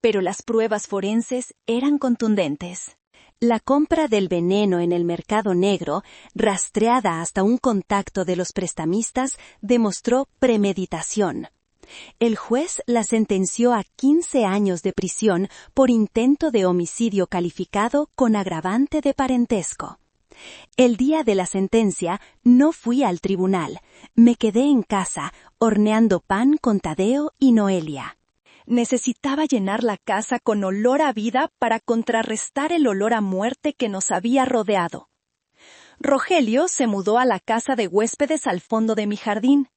S1: Pero las pruebas forenses eran contundentes. La compra del veneno en el mercado negro, rastreada hasta un contacto de los prestamistas, demostró premeditación. El juez la sentenció a 15 años de prisión por intento de homicidio calificado con agravante de parentesco. El día de la sentencia no fui al tribunal, me quedé en casa horneando pan con Tadeo y Noelia. Necesitaba llenar la casa con olor a vida para contrarrestar el olor a muerte que nos había rodeado. Rogelio se mudó a la casa de huéspedes al fondo de mi jardín.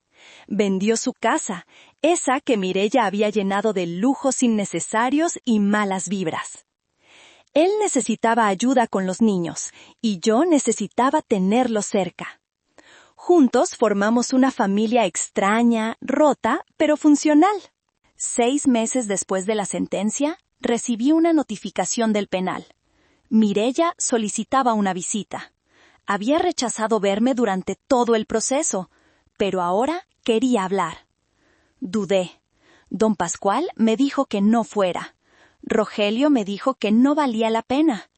S1: Vendió su casa, esa que Mireya había llenado de lujos innecesarios y malas vibras. Él necesitaba ayuda con los niños, y yo necesitaba tenerlos cerca. Juntos formamos una familia extraña, rota, pero funcional. 6 meses después de la sentencia, recibí una notificación del penal. Mireya solicitaba una visita. Había rechazado verme durante todo el proceso, pero ahora quería hablar. Dudé. Don Pascual me dijo que no fuera. Rogelio me dijo que no valía la pena.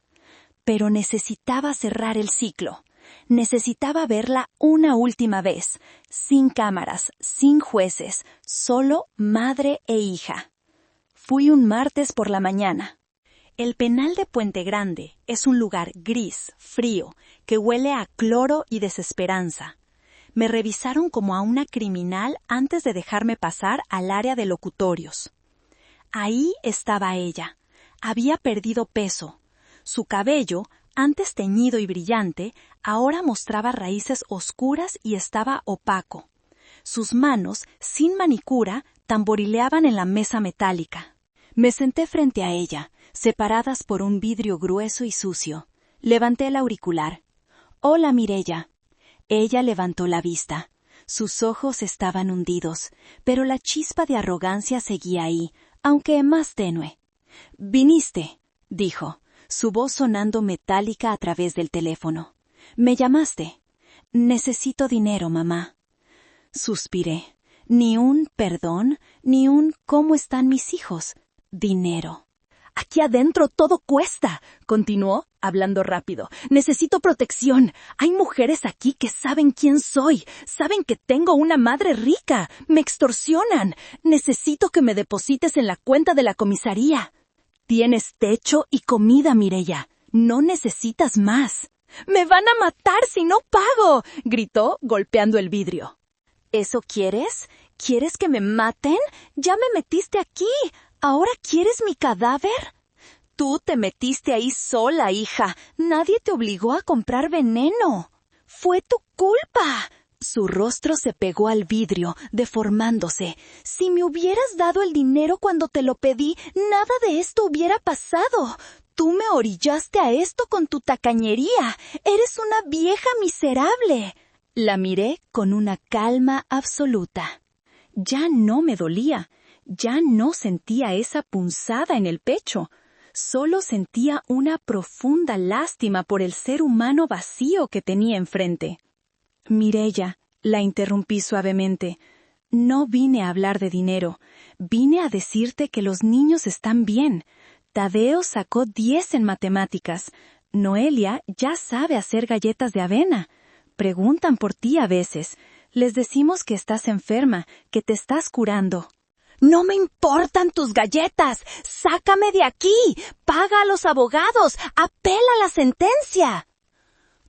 S1: Pero necesitaba cerrar el ciclo. Necesitaba verla una última vez, sin cámaras, sin jueces, solo madre e hija. Fui un martes por la mañana. El penal de Puente Grande es un lugar gris, frío, que huele a cloro y desesperanza. Me revisaron como a una criminal antes de dejarme pasar al área de locutorios. Ahí estaba ella. Había perdido peso. Su cabello, antes teñido y brillante, ahora mostraba raíces oscuras y estaba opaco. Sus manos, sin manicura, tamborileaban en la mesa metálica. Me senté frente a ella, separadas por un vidrio grueso y sucio. Levanté el auricular. «Hola, Mireya». Ella levantó la vista. Sus ojos estaban hundidos, pero la chispa de arrogancia seguía ahí, aunque más tenue. «Viniste», dijo, su voz sonando metálica a través del teléfono. «¿Me llamaste?» «Necesito dinero, mamá». Suspiré. Ni un perdón, ni un ¿cómo están mis hijos? Dinero. «Aquí adentro todo cuesta», continuó, hablando rápido. «Necesito protección. Hay mujeres aquí que saben quién soy. Saben que tengo una madre rica. Me extorsionan. Necesito que me deposites en la cuenta de la comisaría». «Tienes techo y comida, Mireya. No necesitas más». «¡Me van a matar si no pago!», gritó, golpeando el vidrio. «¿Eso quieres? ¿Quieres que me maten? Ya me metiste aquí. ¿Ahora quieres mi cadáver?» «Tú te metiste ahí sola, hija. Nadie te obligó a comprar veneno». «Fue tu culpa». Su rostro se pegó al vidrio, deformándose. «Si me hubieras dado el dinero cuando te lo pedí, nada de esto hubiera pasado. Tú me orillaste a esto con tu tacañería. Eres una vieja miserable». La miré con una calma absoluta. Ya no me dolía. Ya no sentía esa punzada en el pecho. Solo sentía una profunda lástima por el ser humano vacío que tenía enfrente. «Mireya», la interrumpí suavemente, «no vine a hablar de dinero. Vine a decirte que los niños están bien. Tadeo sacó 10 en matemáticas. Noelia ya sabe hacer galletas de avena. Preguntan por ti a veces. Les decimos que estás enferma, que te estás curando.
S2: ¡No me importan tus galletas! ¡Sácame de aquí! ¡Paga a los abogados! ¡Apela la sentencia!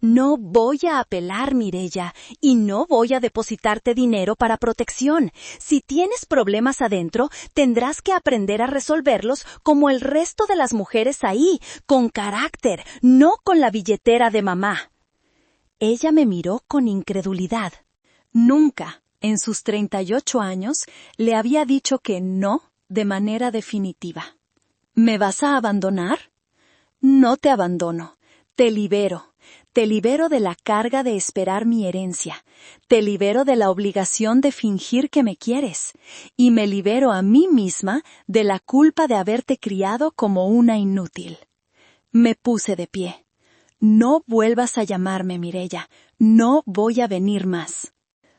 S2: No voy a apelar, Mireya, y no voy a depositarte dinero para protección. Si tienes problemas adentro, tendrás que aprender a resolverlos como el resto de las mujeres ahí, con carácter, no con la billetera de mamá. Ella me miró con incredulidad. Nunca, en sus 38 años, le había dicho que no de manera definitiva. ¿Me vas a abandonar? No te abandono, te libero. Te libero de la carga de esperar mi herencia. Te libero de la obligación de fingir que me quieres. Y me libero a mí misma de la culpa de haberte criado como una inútil. Me puse de pie. No vuelvas a llamarme, Mireya. No voy a venir más.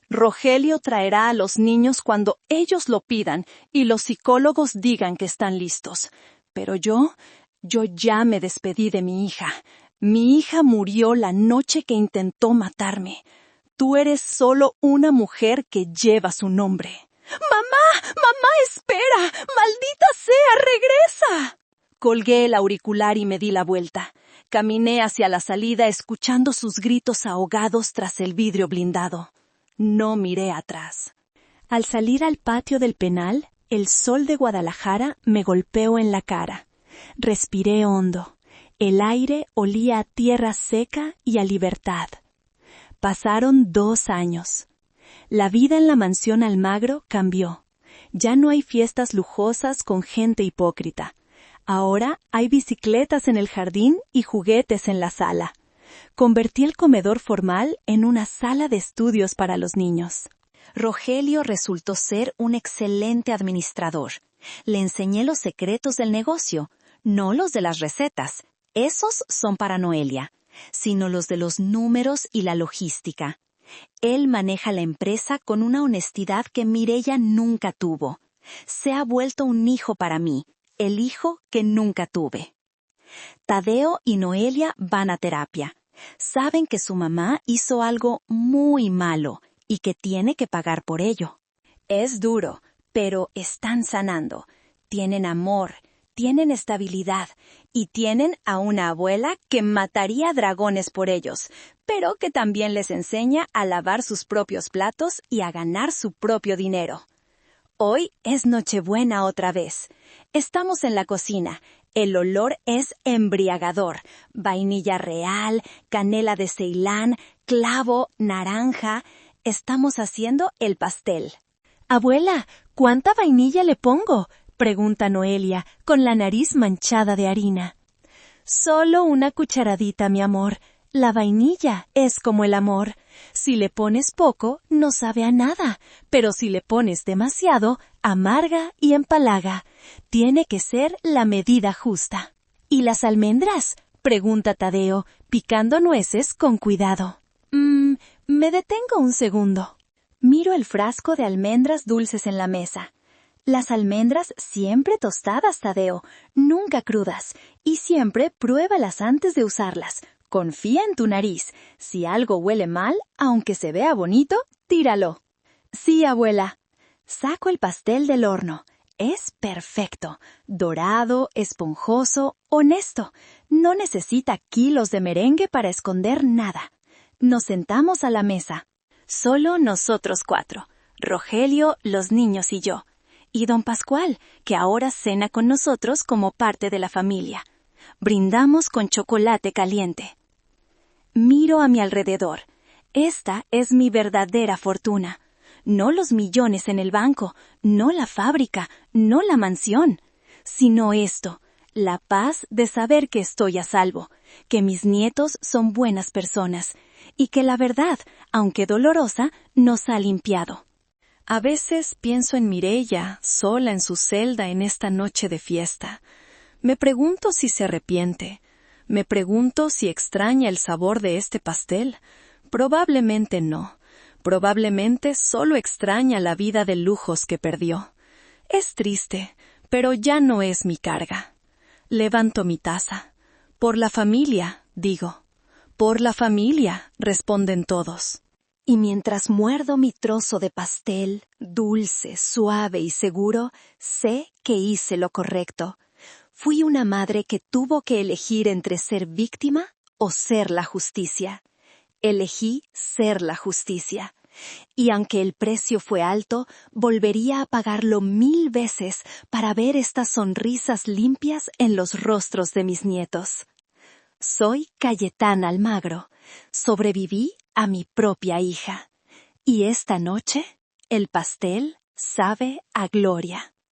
S2: Rogelio traerá a los niños cuando ellos lo pidan y los psicólogos digan que están listos. Pero yo ya me despedí de mi hija. Mi hija murió la noche que intentó matarme. Tú eres solo una mujer que lleva su nombre. ¡Mamá! ¡Mamá, espera! ¡Maldita sea, regresa! Colgué el auricular y me di la vuelta. Caminé hacia la salida escuchando sus gritos ahogados tras el vidrio blindado. No miré atrás. Al salir al patio del penal, el sol de Guadalajara me golpeó en la cara. Respiré hondo. El aire olía a tierra seca y a libertad. Pasaron 2 años. La vida en la mansión Almagro cambió. Ya no hay fiestas lujosas con gente hipócrita. Ahora hay bicicletas en el jardín y juguetes en la sala. Convertí el comedor formal en una sala de estudios para los niños. Rogelio resultó ser un excelente administrador. Le enseñé los secretos del negocio, no los de las recetas. Esos son para Noelia, sino los de los números y la logística. Él maneja la empresa con una honestidad que Mireya nunca tuvo. Se ha vuelto un hijo para mí, el hijo que nunca tuve. Tadeo y Noelia van a terapia. Saben que su mamá hizo algo muy malo y que tiene que pagar por ello. Es duro, pero están sanando. Tienen amor, tienen estabilidad y tienen a una abuela que mataría dragones por ellos, pero que también les enseña a lavar sus propios platos y a ganar su propio dinero. Hoy es Nochebuena otra vez. Estamos en la cocina. El olor es embriagador. Vainilla real, canela de Ceilán, clavo, naranja. Estamos haciendo el pastel. Abuela, ¿cuánta vainilla le pongo?, pregunta Noelia, con la nariz manchada de harina. Solo una cucharadita, mi amor. La vainilla es como el amor. Si le pones poco, no sabe a nada, pero si le pones demasiado, amarga y empalaga. Tiene que ser la medida justa. ¿Y las almendras?, pregunta Tadeo, picando nueces con cuidado. Me detengo un segundo. Miro el frasco de almendras dulces en la mesa. Las almendras siempre tostadas, Tadeo, nunca crudas, y siempre pruébalas antes de usarlas. Confía en tu nariz. Si algo huele mal, aunque se vea bonito, tíralo. Sí, abuela. Saco el pastel del horno. Es perfecto. Dorado, esponjoso, honesto. No necesita kilos de merengue para esconder nada. Nos sentamos a la mesa. Solo nosotros 4. Rogelio, los niños y yo. Y don Pascual, que ahora cena con nosotros como parte de la familia. Brindamos con chocolate caliente. Miro a mi alrededor. Esta es mi verdadera fortuna. No los millones en el banco, no la fábrica, no la mansión, sino esto, la paz de saber que estoy a salvo, que mis nietos son buenas personas, y que la verdad, aunque dolorosa, nos ha limpiado. A veces pienso en Mireya, sola en su celda en esta noche de fiesta. Me pregunto si se arrepiente. Me pregunto si extraña el sabor de este pastel. Probablemente no. Probablemente solo extraña la vida de lujos que perdió. Es triste, pero ya no es mi carga.
S1: Levanto mi taza. Por la familia, digo. Por la familia, responden todos.
S2: Y mientras muerdo mi trozo de pastel, dulce, suave y seguro, sé que hice lo correcto. Fui una madre que tuvo que elegir entre ser víctima o ser la justicia. Elegí ser la justicia. Y aunque el precio fue alto, volvería a pagarlo 1000 veces para ver estas sonrisas limpias en los rostros de mis nietos. Soy Cayetana Almagro. Sobreviví a mi propia hija. Y esta noche, el pastel sabe a gloria.